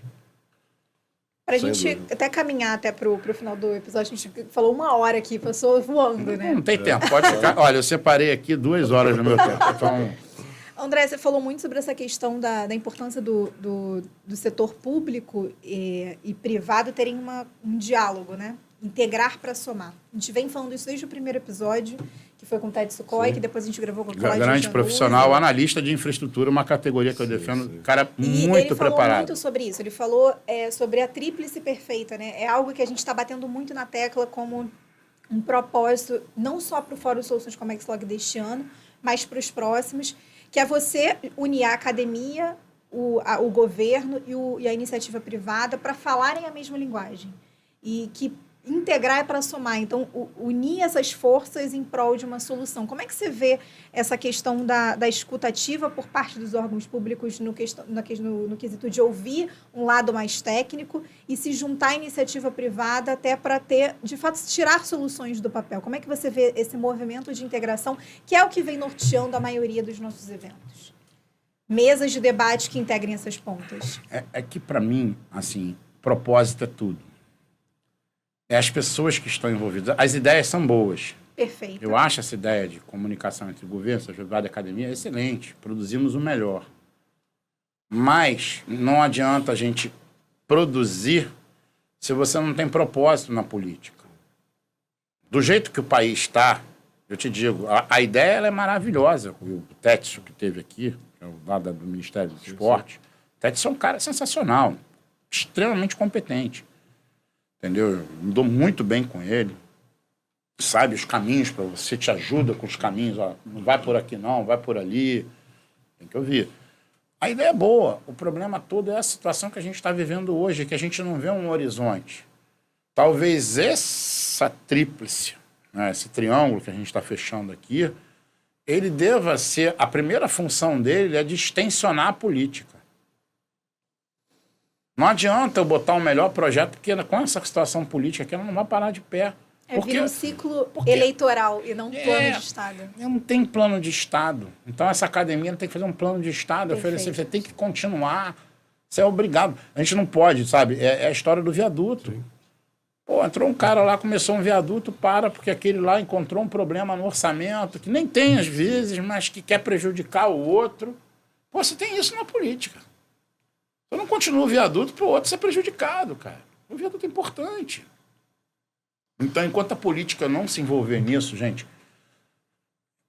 Para a Sem gente dúvida. até caminhar até pro final do episódio, a gente falou 1 hora aqui, passou voando, né? Não tem tempo, pode ficar. Olha, eu separei aqui 2 horas do meu tempo. Então, André, você falou muito sobre essa questão da importância do setor público e privado terem um diálogo, né? Integrar para somar. A gente vem falando isso desde o primeiro episódio, que foi com o Ted Sukhoi, que depois a gente gravou com o Colégio grande Januzzi. profissional, analista de infraestrutura, uma categoria que eu defendo, cara E muito ele falou preparado. muito sobre isso. Ele falou sobre a tríplice perfeita, né? É algo que a gente está batendo muito na tecla como um propósito, não só para o Fórum Soluções Comex Log deste ano, mas para os próximos, que é você unir a academia, o governo e a iniciativa privada para falarem a mesma linguagem. E que integrar é para somar. Então, unir essas forças em prol de uma solução. Como é que você vê essa questão da escutativa por parte dos órgãos públicos no quesito de ouvir um lado mais técnico e se juntar à iniciativa privada até para ter, de fato, tirar soluções do papel? Como é que você vê esse movimento de integração, que é o que vem norteando a maioria dos nossos eventos? Mesas de debate que integrem essas pontas. É que, para mim, assim, propósito é tudo. É as pessoas que estão envolvidas. As ideias são boas. Perfeito. Eu acho essa ideia de comunicação entre governo, sociedade e academia excelente. Produzimos o melhor. Mas não adianta a gente produzir se você não tem propósito na política. Do jeito que o país está, eu te digo, a ideia ela é maravilhosa. O Tetsu, que teve aqui, que é o lá do Ministério do Esporte, o Tetsu é um cara sensacional, extremamente competente. Entendeu? Eu me dou muito bem com ele. Sabe os caminhos para você, te ajuda com os caminhos. Ó, não vai por aqui não, vai por ali. Tem que ouvir. A ideia é boa. O problema todo é a situação que a gente está vivendo hoje, que a gente não vê um horizonte. Talvez essa tríplice, né, esse triângulo que a gente está fechando aqui, ele deva ser... A primeira função dele é de extensionar a política. Não adianta eu botar o melhor projeto, porque com essa situação política aqui, ela não vai parar de pé. Vira um ciclo eleitoral e não um plano de Estado. Eu não tenho plano de Estado. Então, essa academia tem que fazer um plano de Estado. Oferecer, você tem que continuar. Você é obrigado. A gente não pode, sabe? É a história do viaduto. Sim. Pô, entrou um cara lá, começou um viaduto, porque aquele lá encontrou um problema no orçamento, que nem tem às vezes, mas que quer prejudicar o outro. Pô, você tem isso na política. Você não continua o viaduto para o outro ser prejudicado, cara. O viaduto é importante. Então, enquanto a política não se envolver nisso, gente,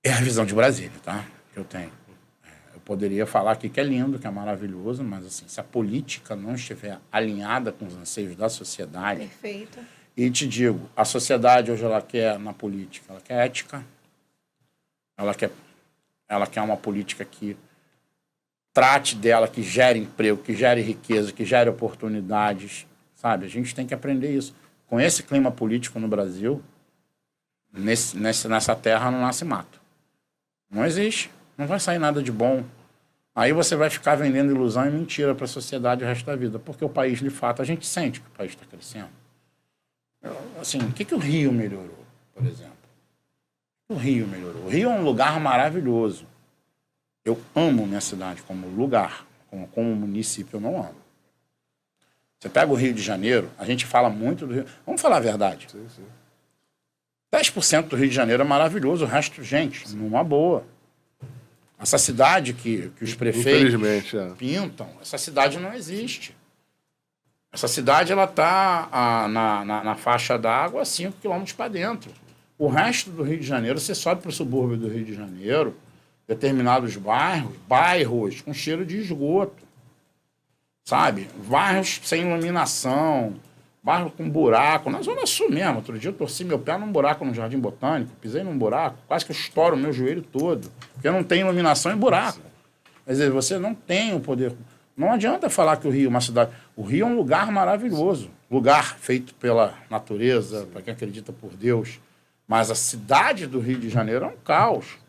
é a visão de Brasília, tá? Que eu tenho. Eu poderia falar aqui que é lindo, que é maravilhoso, mas assim, se a política não estiver alinhada com os anseios da sociedade... Perfeito. E te digo, a sociedade hoje ela quer na política, ela quer ética, ela quer uma política que trate dela, que gere emprego, que gere riqueza, que gere oportunidades, sabe? A gente tem que aprender isso. Com esse clima político no Brasil, nessa terra não nasce mato. Não existe. Não vai sair nada de bom. Aí você vai ficar vendendo ilusão e mentira para a sociedade o resto da vida. Porque o país, de fato, a gente sente que o país está crescendo. Assim, o que o Rio melhorou, por exemplo? O Rio melhorou. O Rio é um lugar maravilhoso. Eu amo minha cidade como lugar, como município eu não amo. Você pega o Rio de Janeiro, a gente fala muito do Rio. Vamos falar a verdade. Sim, sim. 10% do Rio de Janeiro é maravilhoso, o resto, gente, numa boa. Essa cidade que os prefeitos pintam, essa cidade não existe. Essa cidade ela está na faixa d'água a 5 quilômetros para dentro. O resto do Rio de Janeiro, você sobe para o subúrbio do Rio de Janeiro, determinados bairros com cheiro de esgoto. Sabe? Bairros sem iluminação, bairro com buraco. Na Zona Sul mesmo. Outro dia eu torci meu pé num buraco no Jardim Botânico, pisei num buraco, quase que eu estouro o meu joelho todo, porque não tem iluminação e buraco. Quer dizer, você não tem o poder. Não adianta falar que o Rio é uma cidade. O Rio é um lugar maravilhoso. Lugar feito pela natureza, para quem acredita por Deus. Mas a cidade do Rio de Janeiro é um caos.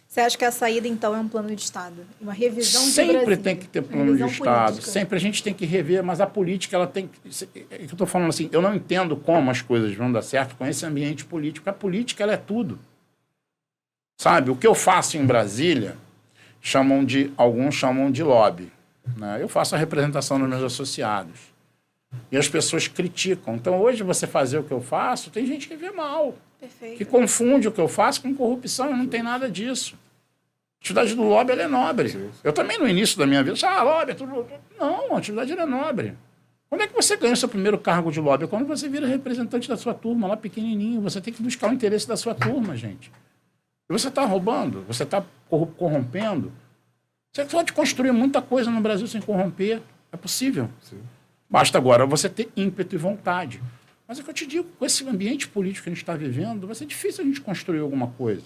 Você acha que a saída, então, é um plano de Estado? Uma revisão de Sempre Brasil, tem que ter plano de Estado. Política. Sempre a gente tem que rever, mas a política, ela tem que... É que eu estou falando assim, eu não entendo como as coisas vão dar certo com esse ambiente político. A política, ela é tudo. Sabe? O que eu faço em Brasília, alguns chamam de lobby. Né? Eu faço a representação dos meus associados. E as pessoas criticam. Então, hoje, você fazer o que eu faço, tem gente que vê mal. Perfeito. Que confunde o que eu faço com corrupção. E não tem nada disso. A atividade do lobby ela é nobre. Sim. Eu também, no início da minha vida, lobby é tudo... Não, a atividade ela é nobre. Quando é que você ganha o seu primeiro cargo de lobby? É quando você vira representante da sua turma, lá pequenininho. Você tem que buscar o interesse da sua turma, gente. E você está roubando, você está corrompendo. Você pode construir muita coisa no Brasil sem corromper. É possível. Sim. Basta agora você ter ímpeto e vontade. Mas é que eu te digo, com esse ambiente político que a gente está vivendo, vai ser difícil a gente construir alguma coisa.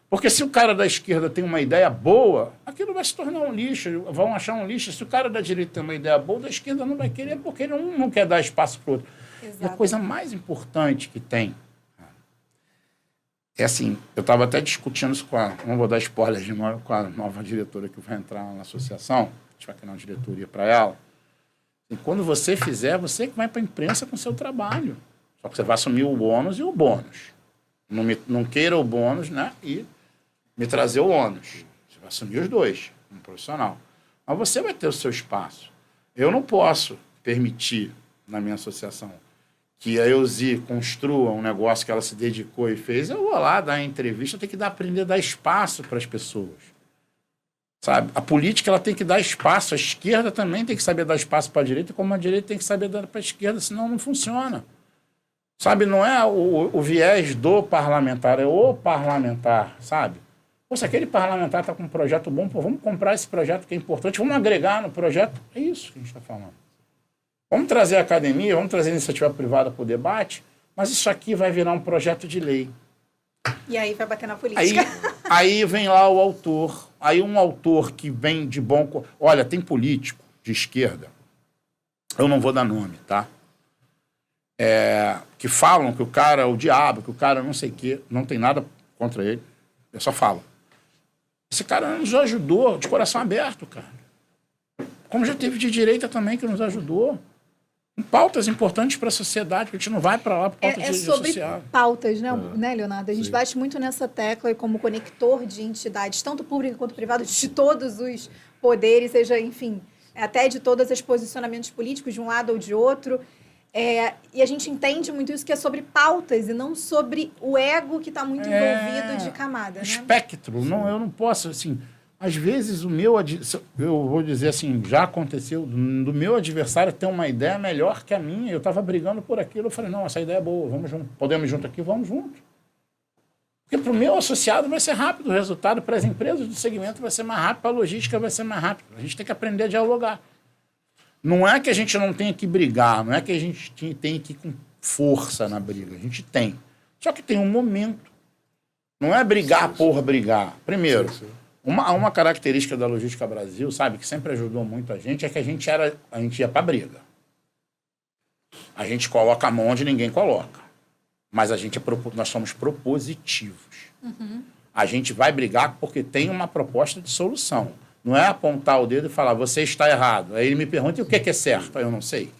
Porque se o cara da esquerda tem uma ideia boa, aquilo vai se tornar um lixo, vão achar um lixo. Se o cara da direita tem uma ideia boa, da esquerda não vai querer, porque ele não quer dar espaço para o outro. Exato. E a coisa mais importante que tem é assim, eu estava até discutindo isso não vou dar spoiler de novo, com a nova diretora que vai entrar na associação, a gente vai criar uma diretoria para ela. E quando você fizer, você que vai para a imprensa com o seu trabalho. Só que você vai assumir o ônus e o bônus. Não queira o bônus, né? E me trazer o ônus. Você vai assumir os dois, como profissional. Mas você vai ter o seu espaço. Eu não posso permitir, na minha associação, que a Elzi construa um negócio que ela se dedicou e fez. Eu vou lá dar a entrevista, eu tenho que aprender a dar espaço para as pessoas. Sabe? A política ela tem que dar espaço. A esquerda também tem que saber dar espaço para a direita, como a direita tem que saber dar para a esquerda, senão não funciona. Sabe? Não é o viés do parlamentar, é o parlamentar, sabe? Pô, se aquele parlamentar está com um projeto bom, pô, vamos comprar esse projeto que é importante, vamos agregar no projeto. É isso que a gente está falando. Vamos trazer a academia, vamos trazer a iniciativa privada para o debate, mas isso aqui vai virar um projeto de lei. E aí vai bater na política. Aí vem lá o autor. Aí um autor que vem de bom... Olha, tem político de esquerda, eu não vou dar nome, tá? Que falam que o cara é o diabo, que o cara não sei o quê, não tem nada contra ele, eu só falo. Esse cara nos ajudou de coração aberto, cara. Como já teve de direita também que nos ajudou. Com pautas importantes para a sociedade, que a gente não vai para lá por pautas de sobre social. Pautas, né, Leonardo? A gente bate muito nessa tecla como conector de entidades, tanto públicas quanto privadas, de todos os poderes, seja, enfim, até de todos os posicionamentos políticos, de um lado ou de outro. E a gente entende muito isso, que é sobre pautas e não sobre o ego que está muito envolvido de camada. Espectro. Né? Eu não posso, assim... Às vezes eu vou dizer assim, já aconteceu, do meu adversário ter uma ideia melhor que a minha, eu estava brigando por aquilo, eu falei, não, essa ideia é boa, vamos junto, podemos ir junto aqui, vamos junto. Porque para o meu associado vai ser rápido o resultado, para as empresas do segmento vai ser mais rápido, para a logística vai ser mais rápido. A gente tem que aprender a dialogar. Não é que a gente não tenha que brigar, não é que a gente tem que ir com força na briga, a gente tem. Só que tem um momento. Não é brigar por brigar. Primeiro... Uma característica da Logística Brasil, sabe, que sempre ajudou muito a gente, é que a gente ia para briga. A gente coloca a mão onde ninguém coloca. Mas nós somos propositivos. Uhum. A gente vai brigar porque tem uma proposta de solução. Não é apontar o dedo e falar, você está errado. Aí ele me pergunta, e o que é certo? Aí eu não sei.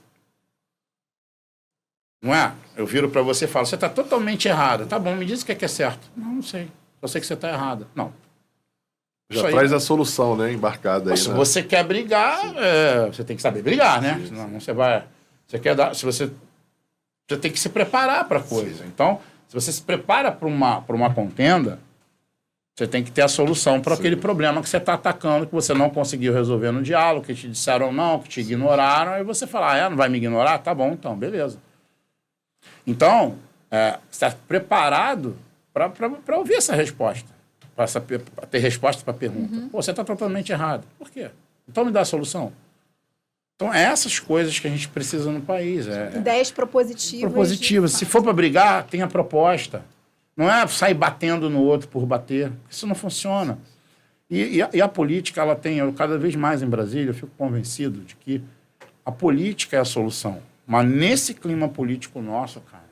Não é? Eu viro para você e falo, você está totalmente errada. Tá bom, me diz o que é certo. Não sei. Eu sei que você está errada. Não. Já traz a solução, né? Embarcada aí. Se você quer brigar, você tem que saber brigar, né? Senão você vai... Você quer dar... Se você tem que se preparar para a coisa. Então, se você se prepara para uma contenda, você tem que ter a solução para aquele problema que você está atacando, que você não conseguiu resolver no diálogo, que te disseram não, que te ignoraram, aí você fala, não vai me ignorar? Tá bom, então, beleza. Então, você está preparado para ouvir essa resposta, para ter resposta para a pergunta. Pô, você está totalmente errado. Por quê? Então me dá a solução. Então, é essas coisas que a gente precisa no país. Ideias propositivas. Propositivas. Se for para brigar, tenha proposta. Não é sair batendo no outro por bater. Isso não funciona. E a política, ela tem, cada vez mais em Brasília, eu fico convencido de que a política é a solução. Mas nesse clima político nosso, cara,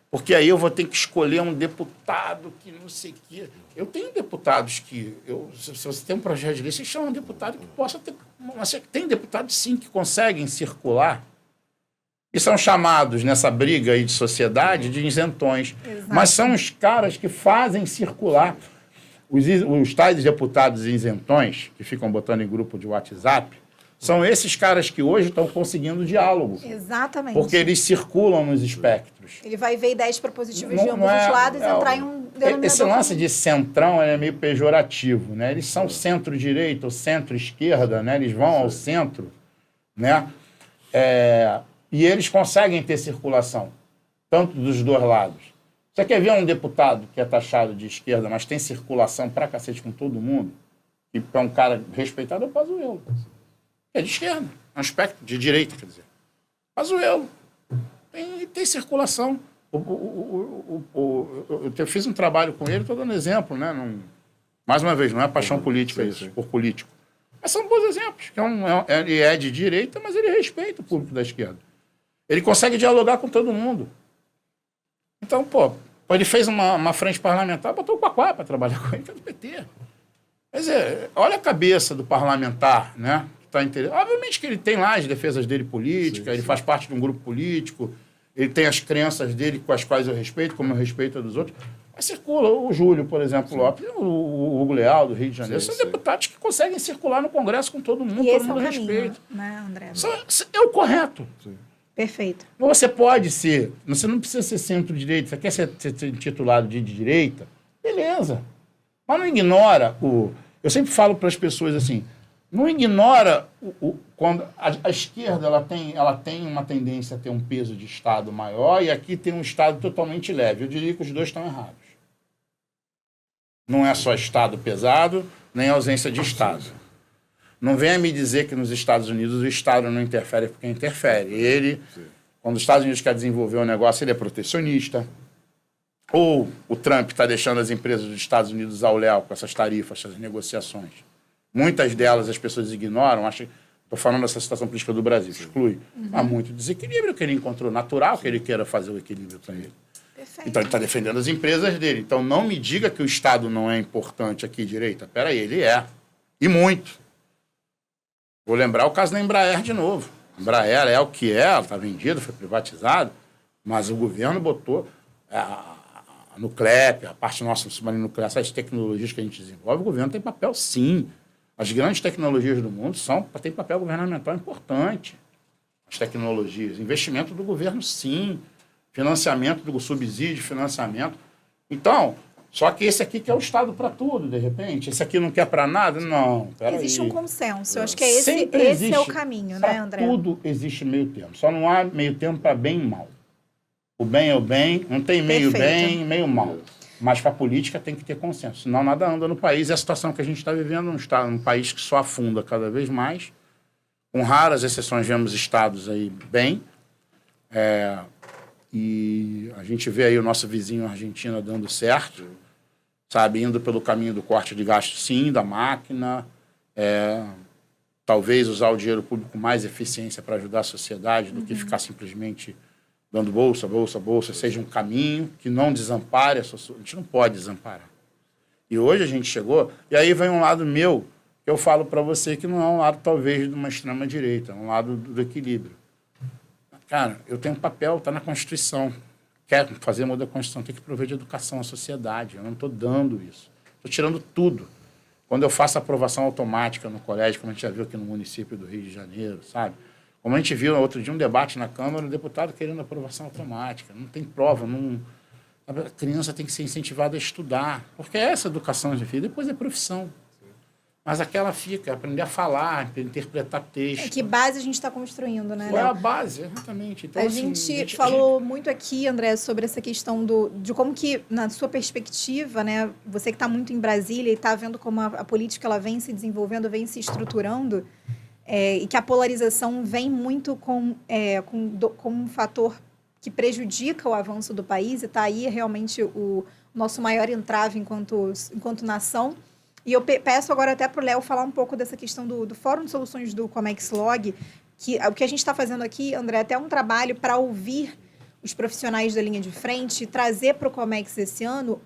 porque aí eu vou ter que escolher um deputado que não sei o quê. Eu tenho deputados que... se você tem um projeto de lei, você chama um deputado que possa ter... Tem deputados, sim, que conseguem circular e são chamados, nessa briga aí de sociedade, de isentões. Exato. Mas são os caras que fazem circular. Os tais deputados isentões, que ficam botando em grupo de WhatsApp, são esses caras que hoje estão conseguindo diálogo. Exatamente. Porque eles circulam nos espectros. Ele vai ver ideias propositivas de ambos os lados e entrar em um denominador. Esse lance de centrão é meio pejorativo, né? Eles são centro-direita ou centro-esquerda, né? Eles vão ao centro, né? E eles conseguem ter circulação, tanto dos dois lados. Você quer ver um deputado que é taxado de esquerda, mas tem circulação pra cacete com todo mundo, e é um cara respeitado, é o Pazuello. É de esquerda, é um espectro de direita, quer dizer. Pazuello. Tem circulação. Eu fiz um trabalho com ele, estou dando exemplo, né? Mais uma vez, não é paixão política isso, por político. Mas são bons exemplos. Ele é de direita, mas ele respeita o público da esquerda. Ele consegue dialogar com todo mundo. Então, ele fez uma frente parlamentar, botou o Quaquá para trabalhar com ele, que é do PT. Quer dizer, olha a cabeça do parlamentar, né? Obviamente que ele tem lá as defesas dele políticas, ele faz parte de um grupo político, ele tem as crenças dele com as quais eu respeito, como eu respeito a dos outros. Mas circula o Júlio, por exemplo, Lopes, o Hugo Leal, do Rio de Janeiro, são deputados que conseguem circular no Congresso com todo mundo, todo mundo respeita. Né, André? É o correto. Sim. Perfeito. Você pode ser, você não precisa ser centro-direita, você quer ser titulado de direita, beleza. Mas não ignora Eu sempre falo para as pessoas assim, não ignora quando a esquerda ela tem uma tendência a ter um peso de Estado maior e aqui tem um Estado totalmente leve. Eu diria que os dois estão errados. Não é só Estado pesado, nem ausência de Estado. Não venha me dizer que nos Estados Unidos o Estado não interfere porque interfere. Quando os Estados Unidos quer desenvolver um negócio, ele é protecionista. Ou o Trump está deixando as empresas dos Estados Unidos ao léu com essas tarifas, essas negociações. Muitas delas as pessoas ignoram, estou falando dessa situação política do Brasil, exclui. Há muito desequilíbrio que ele encontrou, natural que ele queira fazer o equilíbrio para ele. Perfeito. Então ele está defendendo as empresas dele. Então não me diga que o Estado não é importante aqui, direita. Peraí, ele é. E muito. Vou lembrar o caso da Embraer de novo. A Embraer é o que é, ela está vendida, foi privatizada, mas o governo botou a Nuclep, a parte nossa submarino nuclear, essas tecnologias que a gente desenvolve, o governo tem papel sim. As grandes tecnologias do mundo têm papel governamental importante. As tecnologias. Investimento do governo, sim. Financiamento do subsídio, financiamento. Então, só que esse aqui quer o Estado para tudo, de repente. Esse aqui não quer para nada? Não, peraí. Existe um consenso. Eu acho que esse é o caminho, né, André? Tudo existe meio termo. Só não há meio termo para bem e mal. O bem é o bem, não tem meio bem, meio mal. Mas para a política tem que ter consenso, senão nada anda no país. É a situação que a gente está vivendo, um país que só afunda cada vez mais. Com raras exceções, vemos estados aí bem. E a gente vê aí o nosso vizinho Argentina dando certo, sabe, indo pelo caminho do corte de gasto, sim, da máquina. Talvez usar o dinheiro público com mais eficiência para ajudar a sociedade do que ficar simplesmente dando bolsa, seja um caminho que não desampare a sociedade. A gente não pode desamparar. E hoje a gente chegou, e aí vem um lado meu, que eu falo para você que não é um lado, talvez, de uma extrema-direita, é um lado do equilíbrio. Cara, eu tenho um papel, está na Constituição. Quer fazer muda a Constituição, tem que prover de educação à sociedade. Eu não estou dando isso. Estou tirando tudo. Quando eu faço aprovação automática no colégio, como a gente já viu aqui no município do Rio de Janeiro, sabe? Como a gente viu outro dia um debate na Câmara, um deputado querendo aprovação automática. Não tem prova, não... A criança tem que ser incentivada a estudar, porque essa educação de vida depois é profissão. Mas aquela fica, aprender a falar, interpretar texto. Que base a gente está construindo, né? Qual é a base, exatamente. Então, a assim, gente falou muito aqui, André, sobre essa questão de como que, na sua perspectiva, né, você que está muito em Brasília e está vendo como a política ela vem se desenvolvendo, vem se estruturando, e que a polarização vem muito como um fator que prejudica o avanço do país, e está aí realmente o nosso maior entrave enquanto nação. E eu peço agora até para o Léo falar um pouco dessa questão do Fórum de Soluções do Comex Log, que o que a gente está fazendo aqui, André, é até um trabalho para ouvir os profissionais da linha de frente e trazer para o Comex esse ano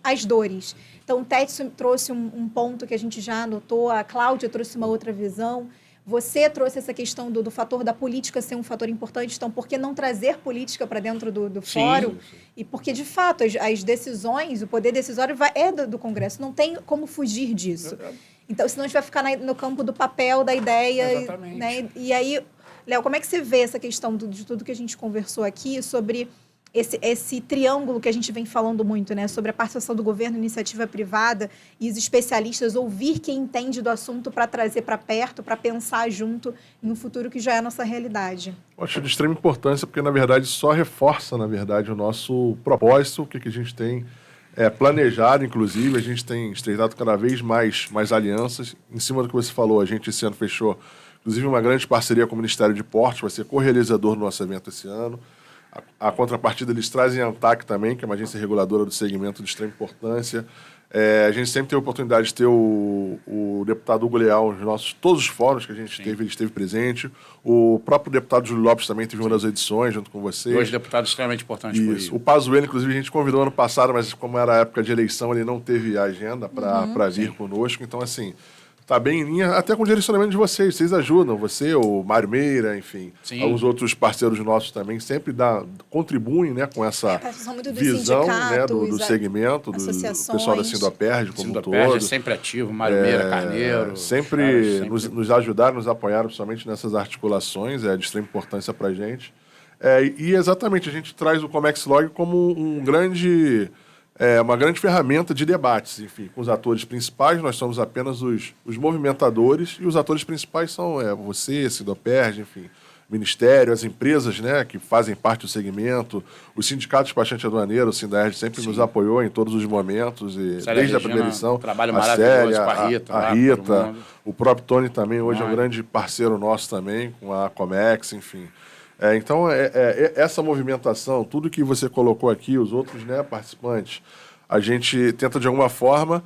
as dores. Então, o Técio trouxe um ponto que a gente já anotou, a Cláudia trouxe uma outra visão, você trouxe essa questão do fator da política ser um fator importante, então por que não trazer política para dentro do fórum? Sim. E porque, de fato, as decisões, o poder decisório é do Congresso, não tem como fugir disso. Então, senão a gente vai ficar no campo do papel, da ideia. Exatamente. Né? E aí, Léo, como é que você vê essa questão de tudo que a gente conversou aqui sobre esse triângulo que a gente vem falando muito, né, sobre a participação do governo, iniciativa privada e os especialistas, ouvir quem entende do assunto para trazer para perto, para pensar junto em um futuro que já é a nossa realidade? Eu acho de extrema importância porque, na verdade, só reforça, na verdade, o nosso propósito, o que a gente tem planejado, inclusive, a gente tem estreitado cada vez mais alianças. Em cima do que você falou, a gente esse ano fechou, inclusive, uma grande parceria com o Ministério de Portos, vai ser co-realizador do nosso evento esse ano. A contrapartida, eles trazem a ANTAC também, que é uma agência reguladora do segmento de extrema importância. A gente sempre tem a oportunidade de ter o deputado Hugo Leal nos todos os fóruns que a gente teve, ele esteve presente. O próprio deputado Júlio Lopes também teve uma das edições, junto com vocês. Dois deputados extremamente importantes por isso. O Pazuello, inclusive, a gente convidou ano passado, mas como era a época de eleição, ele não teve a agenda para vir conosco. Então, assim... Está bem em linha, até com o direcionamento de vocês. Vocês ajudam, você, o Mário Meira, enfim, alguns outros parceiros nossos também sempre contribuem, né, com essa visão, né, do segmento, do pessoal da Sindoperj como um todo. É sempre ativo, Mário Meira, Carneiro. Sempre nos ajudaram, nos apoiaram, principalmente nessas articulações, é de extrema importância para a gente. E exatamente, a gente traz o Comex Log como uma grande ferramenta de debates, enfim, com os atores principais. Nós somos apenas os movimentadores e os atores principais são você, Sindoperj, enfim, Ministério, as empresas, né, que fazem parte do segmento, os sindicatos despachantes aduaneiros, o Sindaerj sempre nos apoiou em todos os momentos, e desde a primeira edição, trabalho maravilhoso com a Rita, a Rita, o próprio Tony também hoje é um grande parceiro nosso também, com a Comex, enfim. Então, essa movimentação, tudo que você colocou aqui, os outros, né, participantes, a gente tenta, de alguma forma,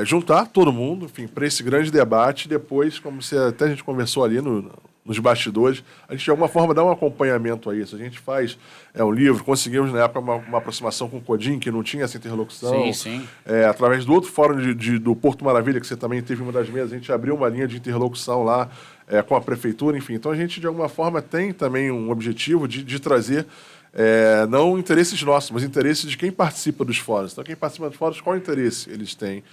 juntar todo mundo, enfim, para esse grande debate. Depois, como até a gente conversou ali nos bastidores, a gente, de alguma forma, dá um acompanhamento a isso. A gente faz um livro, conseguimos, na época, uma aproximação com o Codim, que não tinha essa interlocução. Sim. Através do outro fórum do Porto Maravilha, que você também teve uma das mesas, a gente abriu uma linha de interlocução lá, com a prefeitura, enfim. Então, a gente, de alguma forma, tem também um objetivo de trazer não interesses nossos, mas interesses de quem participa dos fóruns. Então, quem participa dos fóruns, qual interesse eles têm?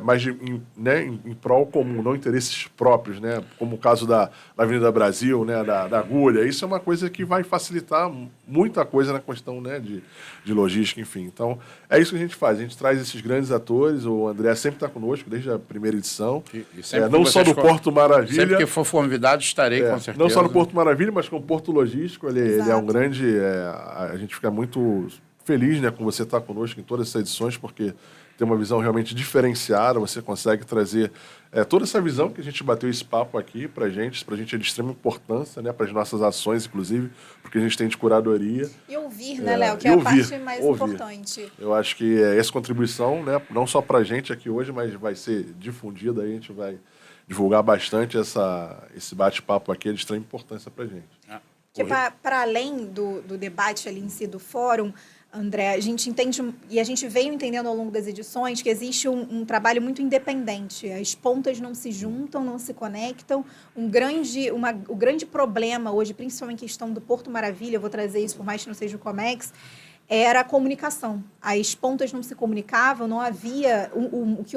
Mas em prol comum, não interesses próprios, né? Como o caso da Avenida Brasil, né? da Agulha. Isso é uma coisa que vai facilitar muita coisa na questão, né? de logística, enfim. Então, é isso que a gente faz. A gente traz esses grandes atores. O André sempre está conosco, desde a primeira edição. E não só do Porto Maravilha. Sempre que for convidado, estarei, com certeza. Não só no Porto Maravilha, mas com o Porto Logístico. Ele é um grande... a gente fica muito feliz, né, com você estar conosco em todas essas edições, porque tem uma visão realmente diferenciada, você consegue trazer toda essa visão que a gente bateu esse papo aqui pra gente é de extrema importância, né, para as nossas ações, inclusive, porque a gente tem de curadoria. E ouvir, né, Léo, que é a parte mais importante. Eu acho que essa contribuição, né, não só pra gente aqui hoje, mas vai ser difundida, aí a gente vai divulgar bastante esse bate-papo aqui, é de extrema importância pra gente. Porque para além do debate ali em si do fórum, André, a gente entende, e a gente veio entendendo ao longo das edições, que existe um trabalho muito independente. As pontas não se juntam, não se conectam. O grande problema hoje, principalmente em questão do Porto Maravilha, eu vou trazer isso por mais que não seja o Comex, era a comunicação. As pontas não se comunicavam, não havia o que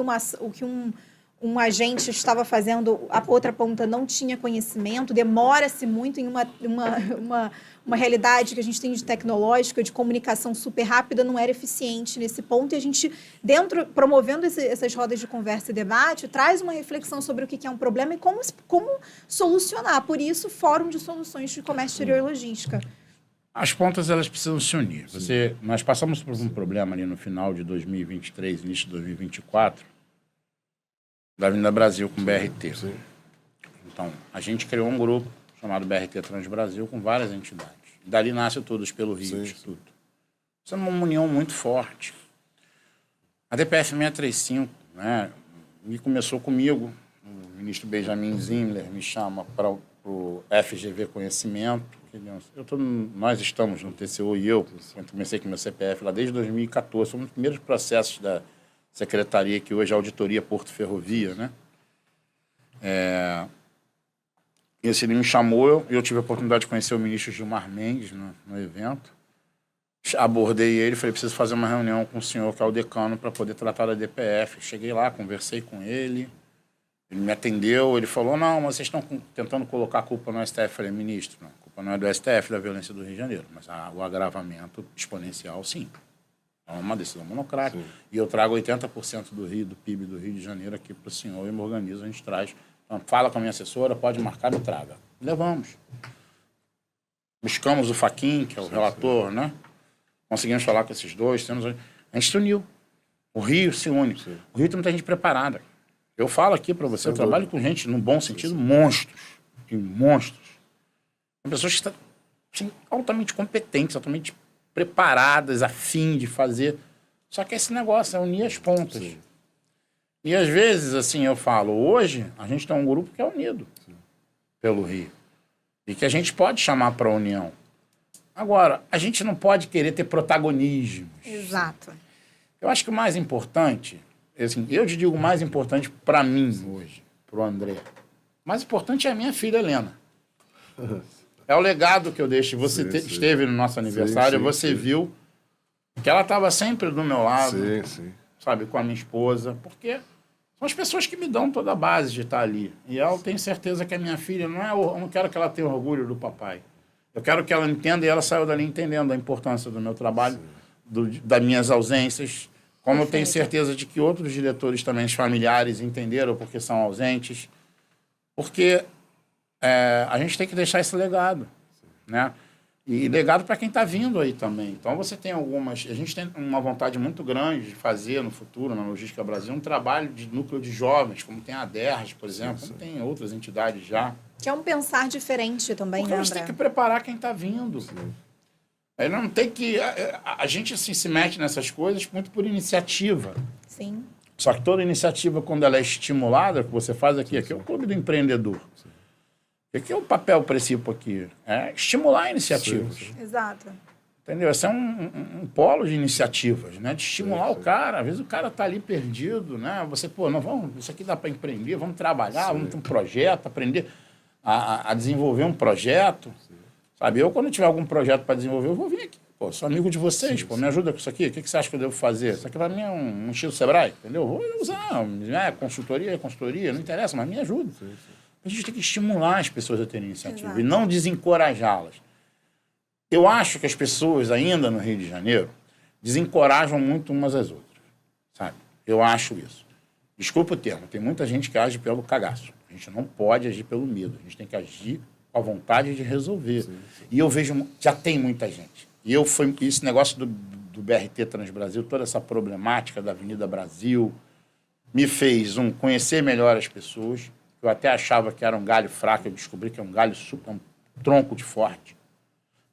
um agente estava fazendo, a outra ponta não tinha conhecimento, demora-se muito em uma realidade que a gente tem de tecnológica, de comunicação super rápida, não era eficiente nesse ponto, e a gente, promovendo essas rodas de conversa e debate, traz uma reflexão sobre o que é um problema e como solucionar. Por isso, Fórum de Soluções de Comércio Exterior e Logística. As pontas, elas precisam se unir. Nós passamos por um problema ali no final de 2023, início de 2024, da Avenida Brasil com BRT. Sim. Então, a gente criou um grupo chamado BRT Transbrasil com várias entidades. Dali nasce Todos pelo Rio, Instituto. Isso é uma união muito forte. A DPF 635, né, começou comigo, o ministro Benjamin Zimler me chama para o FGV Conhecimento. Nós estamos no TCU e eu comecei com o meu CPF lá desde 2014, foi um dos primeiros processos da secretaria, que hoje é a Auditoria Porto Ferrovia, né? Esse ele me chamou, eu tive a oportunidade de conhecer o ministro Gilmar Mendes no evento. Abordei ele, falei, preciso fazer uma reunião com o senhor, que é o decano, para poder tratar da DPF. Cheguei lá, conversei com ele, ele me atendeu, ele falou, não, mas vocês estão tentando colocar a culpa no STF. Eu falei, ministro, não, a culpa não é do STF, da violência do Rio de Janeiro, mas o agravamento exponencial, sim. É uma decisão monocrática. Sim. E eu trago 80% do PIB do Rio de Janeiro aqui para o senhor e me organizo, a gente traz. Então, fala com a minha assessora, pode marcar, me traga. Levamos. Buscamos o Fachin, que é o relator, né? Conseguimos falar com esses dois. A gente se uniu. O Rio se une. Sim. O Rio tem muita gente preparada. Eu falo aqui para você, eu trabalho com gente, no bom sentido, monstros. Monstros. São pessoas que estão assim, altamente competentes, altamente preparadas, a fim de fazer. Só que esse negócio é unir as pontas. Sim. E às vezes, assim, eu falo, hoje a gente tem um grupo que é unido pelo Rio. E que a gente pode chamar para a união. Agora, a gente não pode querer ter protagonismo. Exato. Eu acho que o mais importante, assim, eu te digo o mais importante para mim hoje, para o André. O mais importante é a minha filha Helena. É o legado que eu deixo. Você esteve no nosso aniversário, você viu que ela estava sempre do meu lado, sabe, com a minha esposa, porque são as pessoas que me dão toda a base de estar ali. E eu tenho certeza que a minha filha, eu não quero que ela tenha orgulho do papai. Eu quero que ela entenda e ela saiu dali entendendo a importância do meu trabalho, das minhas ausências, como eu tenho certeza de que outros diretores também, os familiares, entenderam porque são ausentes. Porque a gente tem que deixar esse legado, né? E legado para quem está vindo aí também. Então, você tem algumas... A gente tem uma vontade muito grande de fazer no futuro, na Logística Brasil, um trabalho de núcleo de jovens, como tem a DERJ, por exemplo, como tem outras entidades já. Que é um pensar diferente também, porque né, André? Tem que preparar quem está vindo. Aí não tem que... A gente assim, se mete nessas coisas muito por iniciativa. Sim. Só que toda iniciativa, quando ela é estimulada, que você faz aqui é o Clube do Empreendedor. O que é o papel principal aqui? É estimular iniciativas. Exato. Entendeu? Esse é um polo de iniciativas, né? De estimular o cara. Às vezes o cara está ali perdido, né? Você, isso aqui dá para empreender, vamos trabalhar, vamos ter um projeto, aprender a desenvolver um projeto. Sabe? Eu, quando tiver algum projeto para desenvolver, eu vou vir aqui. Pô, sou amigo de vocês, me ajuda com isso aqui. O que você acha que eu devo fazer? Isso aqui para mim é um estilo Sebrae, entendeu? Vou usar, consultoria, não interessa, mas me ajuda. A gente tem que estimular as pessoas a terem iniciativa e não desencorajá-las. Eu acho que as pessoas ainda no Rio de Janeiro desencorajam muito umas às outras, sabe? Eu acho isso. Desculpa o termo, tem muita gente que age pelo cagaço. A gente não pode agir pelo medo, a gente tem que agir com a vontade de resolver. E eu vejo, já tem muita gente. E esse negócio do BRT Transbrasil, toda essa problemática da Avenida Brasil, me fez, conhecer melhor as pessoas. Eu até achava que era um galho fraco, eu descobri que é um galho super, um tronco de forte.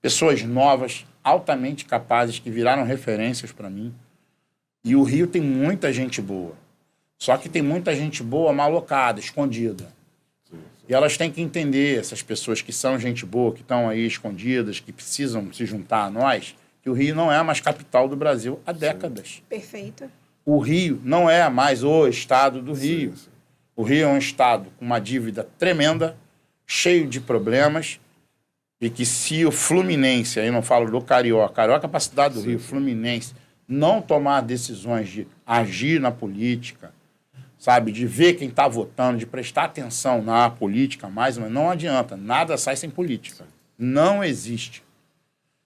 Pessoas novas, altamente capazes, que viraram referências para mim. E o Rio tem muita gente boa. Só que tem muita gente boa malocada, escondida. E elas têm que entender, essas pessoas que são gente boa, que estão aí escondidas, que precisam se juntar a nós, que o Rio não é mais capital do Brasil há décadas. Perfeito. O Rio não é mais o estado do Rio. Sim. O Rio é um estado com uma dívida tremenda, cheio de problemas, e que se o Fluminense, aí não falo do Carioca é a capacidade do Rio, Fluminense, não tomar decisões de agir na política, sabe, de ver quem está votando, de prestar atenção na política, mais ou menos, não adianta, nada sai sem política. Não existe.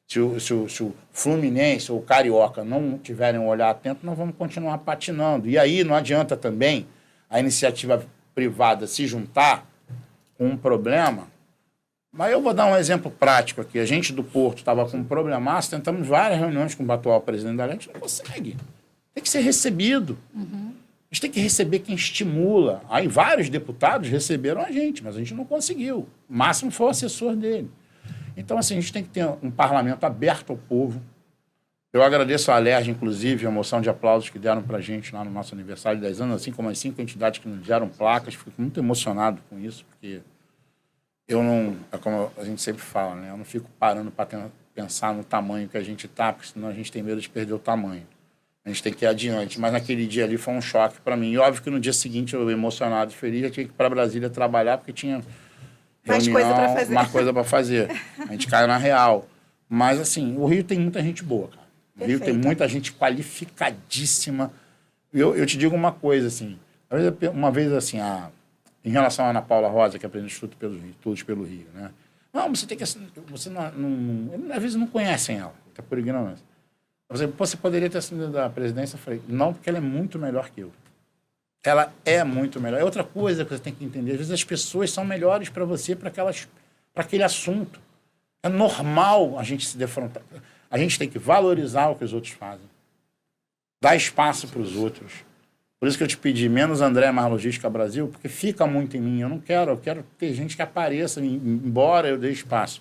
Se o Fluminense ou o Carioca não tiverem um olhar atento, nós vamos continuar patinando. E aí não adianta também a iniciativa privada se juntar com um problema. Mas eu vou dar um exemplo prático aqui. A gente do Porto estava com um problemaço, tentamos várias reuniões com o atual presidente da Lei, a gente não consegue. Tem que ser recebido. A gente tem que receber quem estimula. Aí vários deputados receberam a gente, mas a gente não conseguiu. O máximo foi o assessor dele. Então, assim, a gente tem que ter um parlamento aberto ao povo. Eu agradeço a Alerj, inclusive, a moção de aplausos que deram para a gente lá no nosso aniversário de 10 anos, assim como as 5 entidades que nos deram placas. Fico muito emocionado com isso, porque eu não, é como a gente sempre fala, né? Eu não fico parando para pensar no tamanho que a gente está, porque senão a gente tem medo de perder o tamanho. A gente tem que ir adiante. Mas naquele dia ali foi um choque para mim. E óbvio que no dia seguinte, eu emocionado e feliz, eu tinha que ir para Brasília trabalhar, porque tinha Mais reunião, coisa para fazer. mais coisa para fazer. A gente caiu na real. Mas, assim, o Rio tem muita gente boa, cara. O Rio tem muita gente qualificadíssima. Eu te digo uma coisa, assim. Uma vez, assim, em relação à Ana Paula Rosa, que aprende Estudos pelo Rio, né? Não, você tem que... Você às vezes não conhecem ela, até por ignorância. Você poderia ter assumido da presidência? Eu falei, não, porque ela é muito melhor que eu. Ela é muito melhor. É outra coisa que você tem que entender. Às vezes as pessoas são melhores para você, para aquele assunto. É normal a gente se defrontar. A gente tem que valorizar o que os outros fazem. Dar espaço para os outros. Por isso que eu te pedi menos André, mais Logística Brasil, porque fica muito em mim. Eu quero ter gente que apareça, embora eu dê espaço.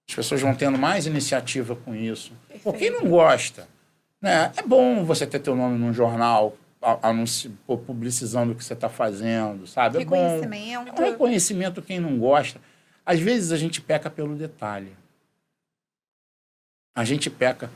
As pessoas vão tendo mais iniciativa com isso. Por quem não gosta? Né? É bom você ter teu nome num jornal, publicizando o que você está fazendo, sabe? Reconhecimento. É bom. É um reconhecimento quem não gosta. Às vezes a gente peca pelo detalhe. A gente peca.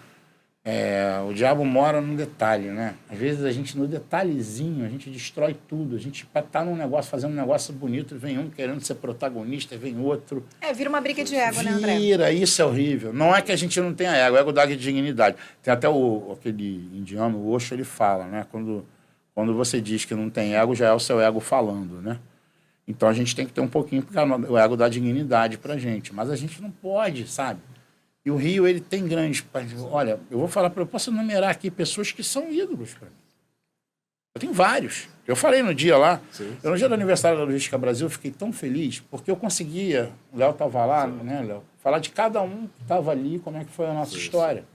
O diabo mora no detalhe, né? Às vezes a gente, no detalhezinho, a gente destrói tudo. A gente está num negócio, fazendo um negócio bonito, vem um querendo ser protagonista, vem outro. Vira uma briga de ego, né, André? Vira, isso é horrível. Não é que a gente não tenha ego, ego dá dignidade. Tem até aquele indiano, o Osho, ele fala, né? Quando você diz que não tem ego, já é o seu ego falando, né? Então a gente tem que ter um pouquinho, porque o ego dá dignidade pra gente. Mas a gente não pode, sabe? E o Rio, ele tem grandes... Olha, eu posso enumerar aqui pessoas que são ídolos para mim. Eu tenho vários. Eu falei no dia lá, no dia do aniversário da Logística Brasil, eu fiquei tão feliz, porque eu conseguia, o Léo estava lá, né, Léo? Falar de cada um que estava ali, como é que foi a nossa história.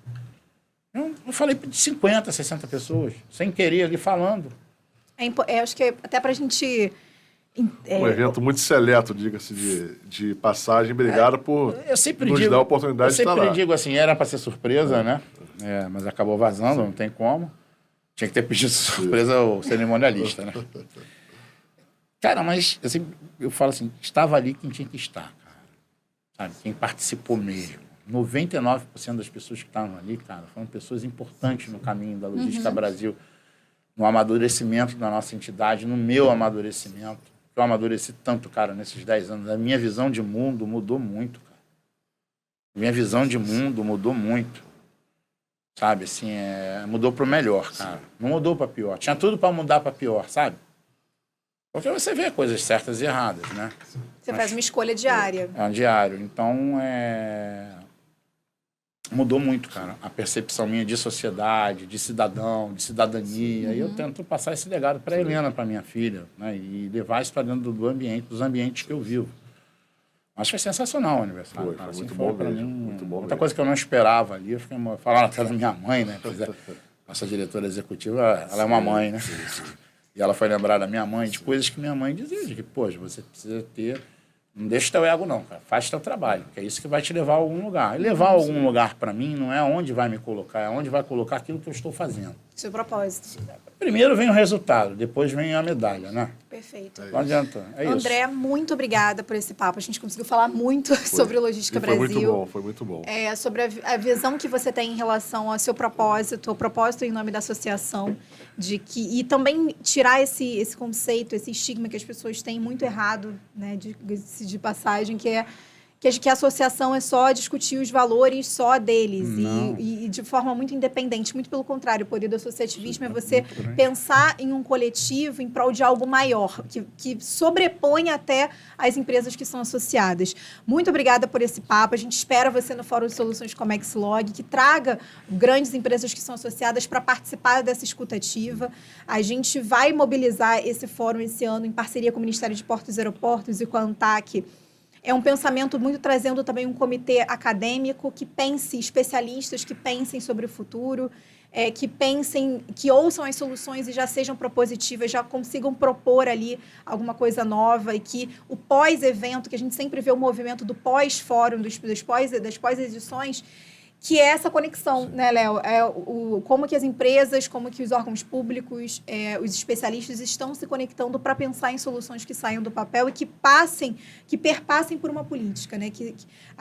Eu falei de 50, 60 pessoas, sem querer ali falando. Acho que até para a gente... Um evento muito seleto, diga-se de passagem. Obrigado por nos dar a oportunidade de estar lá. Eu sempre digo assim, era para ser surpresa, né? Mas acabou vazando, não tem como. Tinha que ter pedido surpresa ao cerimonialista, né? Cara, mas eu falo assim, estava ali quem tinha que estar, cara. Sabe? Quem participou mesmo. 99% das pessoas que estavam ali, cara, foram pessoas importantes no caminho da Logística Brasil, no amadurecimento da nossa entidade, no meu amadurecimento. Eu amadureci tanto, cara, nesses 10 anos. A minha visão de mundo mudou muito, cara. Minha visão de mundo mudou muito. Sabe, assim, mudou para o melhor, cara. Não mudou para pior. Tinha tudo para mudar para pior, sabe? Porque você vê coisas certas e erradas, né? Você faz uma escolha diária. É um diário. Então, mudou muito, cara. A percepção minha de sociedade, de cidadão, de cidadania. E eu tento passar esse legado para a Helena, para minha filha, né? E levar isso para dentro dos ambientes que eu vivo. Acho que foi sensacional o aniversário. Foi assim, muito bom para mesmo. mim, Muito bom outra mesmo. coisa que eu não esperava ali, eu fiquei falando até da minha mãe, né? Nossa diretora executiva, ela é uma mãe, né? E ela foi lembrar da minha mãe, de coisas que minha mãe dizia, de que, poxa, você precisa ter Não deixa teu ego, não, cara. Faz teu trabalho, que é isso que vai te levar a algum lugar. E levar a algum lugar, para mim, não é onde vai me colocar, é onde vai colocar aquilo que eu estou fazendo. Seu propósito. Primeiro vem o resultado, depois vem a medalha, né? Perfeito. Não adianta, é isso. André, muito obrigada por esse papo. A gente conseguiu falar muito sobre o Logística Brasil. Foi muito bom. Sobre a visão que você tem em relação ao seu propósito, o propósito em nome da associação, e também tirar esse conceito, esse estigma que as pessoas têm muito errado, né, de passagem, que a associação é só discutir os valores só deles e de forma muito independente. Muito pelo contrário, o poder do associativismo é você pensar em um coletivo em prol de algo maior, que sobrepõe até as empresas que são associadas. Muito obrigada por esse papo. A gente espera você no Fórum de Soluções Comexlog, que traga grandes empresas que são associadas para participar dessa escutativa. A gente vai mobilizar esse fórum esse ano em parceria com o Ministério de Portos e Aeroportos e com a ANTAC. É um pensamento muito trazendo também um comitê acadêmico que pense, especialistas que pensem sobre o futuro, que pensem, que ouçam as soluções e já sejam propositivas, já consigam propor ali alguma coisa nova e que o pós-evento, que a gente sempre vê o movimento do pós-fórum, das pós-edições, que é essa conexão, né, Léo? Como que as empresas, como que os órgãos públicos, os especialistas estão se conectando para pensar em soluções que saiam do papel e que perpassem por uma política, né?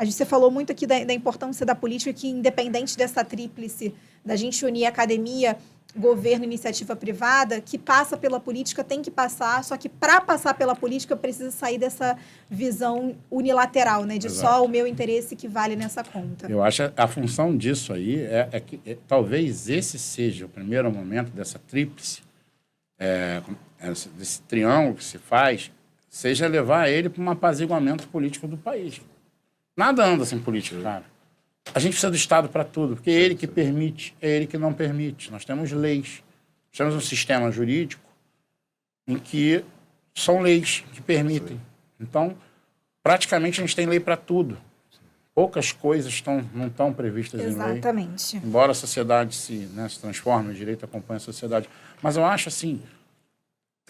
Você falou muito aqui da importância da política, que independente dessa tríplice, da gente unir academia, governo e iniciativa privada, que passa pela política, tem que passar, só que para passar pela política precisa sair dessa visão unilateral, né? De Exato. Só o meu interesse que vale nessa conta. Eu acho a função disso aí que talvez esse seja o primeiro momento dessa tríplice, desse triângulo que se faz, seja levar ele para um apaziguamento político do país. Nada anda sem política, cara. A gente precisa do Estado para tudo, porque é ele que permite, é ele que não permite. Nós temos leis, nós temos um sistema jurídico em que são leis que permitem. Então, praticamente a gente tem lei para tudo. Poucas coisas não estão previstas em lei. Exatamente. Embora a sociedade se transforme, o direito acompanha a sociedade. Mas eu acho assim,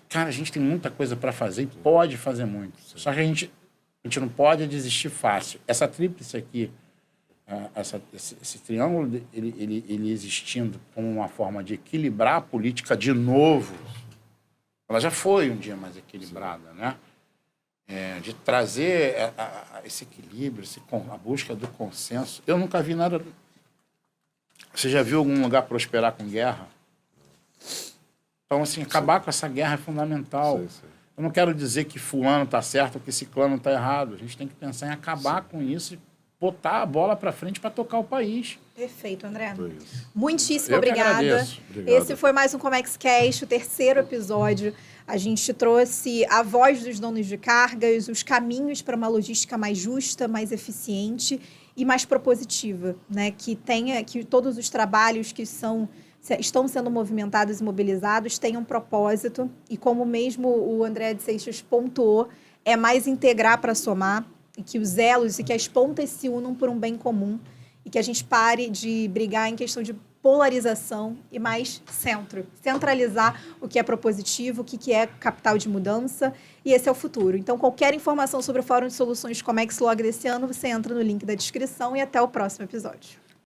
cara, a gente tem muita coisa para fazer e pode fazer muito. Só que a gente não pode desistir fácil. Essa tríplice aqui, esse triângulo, ele existindo como uma forma de equilibrar a política de novo, ela já foi um dia mais equilibrada, né? De trazer esse equilíbrio, a busca do consenso. Eu nunca vi nada... Você já viu algum lugar prosperar com guerra? Então, assim, acabar com essa guerra é fundamental. Sim. Eu não quero dizer que fulano está certo ou que ciclano está errado. A gente tem que pensar em acabar com isso e botar a bola para frente para tocar o país. Perfeito, André. Muitíssimo obrigada. Obrigado. Esse foi mais um ComexCast, o 3º episódio. A gente trouxe a voz dos donos de cargas, os caminhos para uma logística mais justa, mais eficiente e mais propositiva, né? Que todos os trabalhos que estão sendo movimentados e mobilizados tenham um propósito e, como mesmo o André de Seixas pontuou, é mais integrar para somar, e que os elos e que as pontas se unam por um bem comum e que a gente pare de brigar em questão de polarização e mais centralizar o que é propositivo, o que é capital de mudança, e esse é o futuro. Então, qualquer informação sobre o Fórum de Soluções Comexlog desse ano, você entra no link da descrição e até o próximo episódio.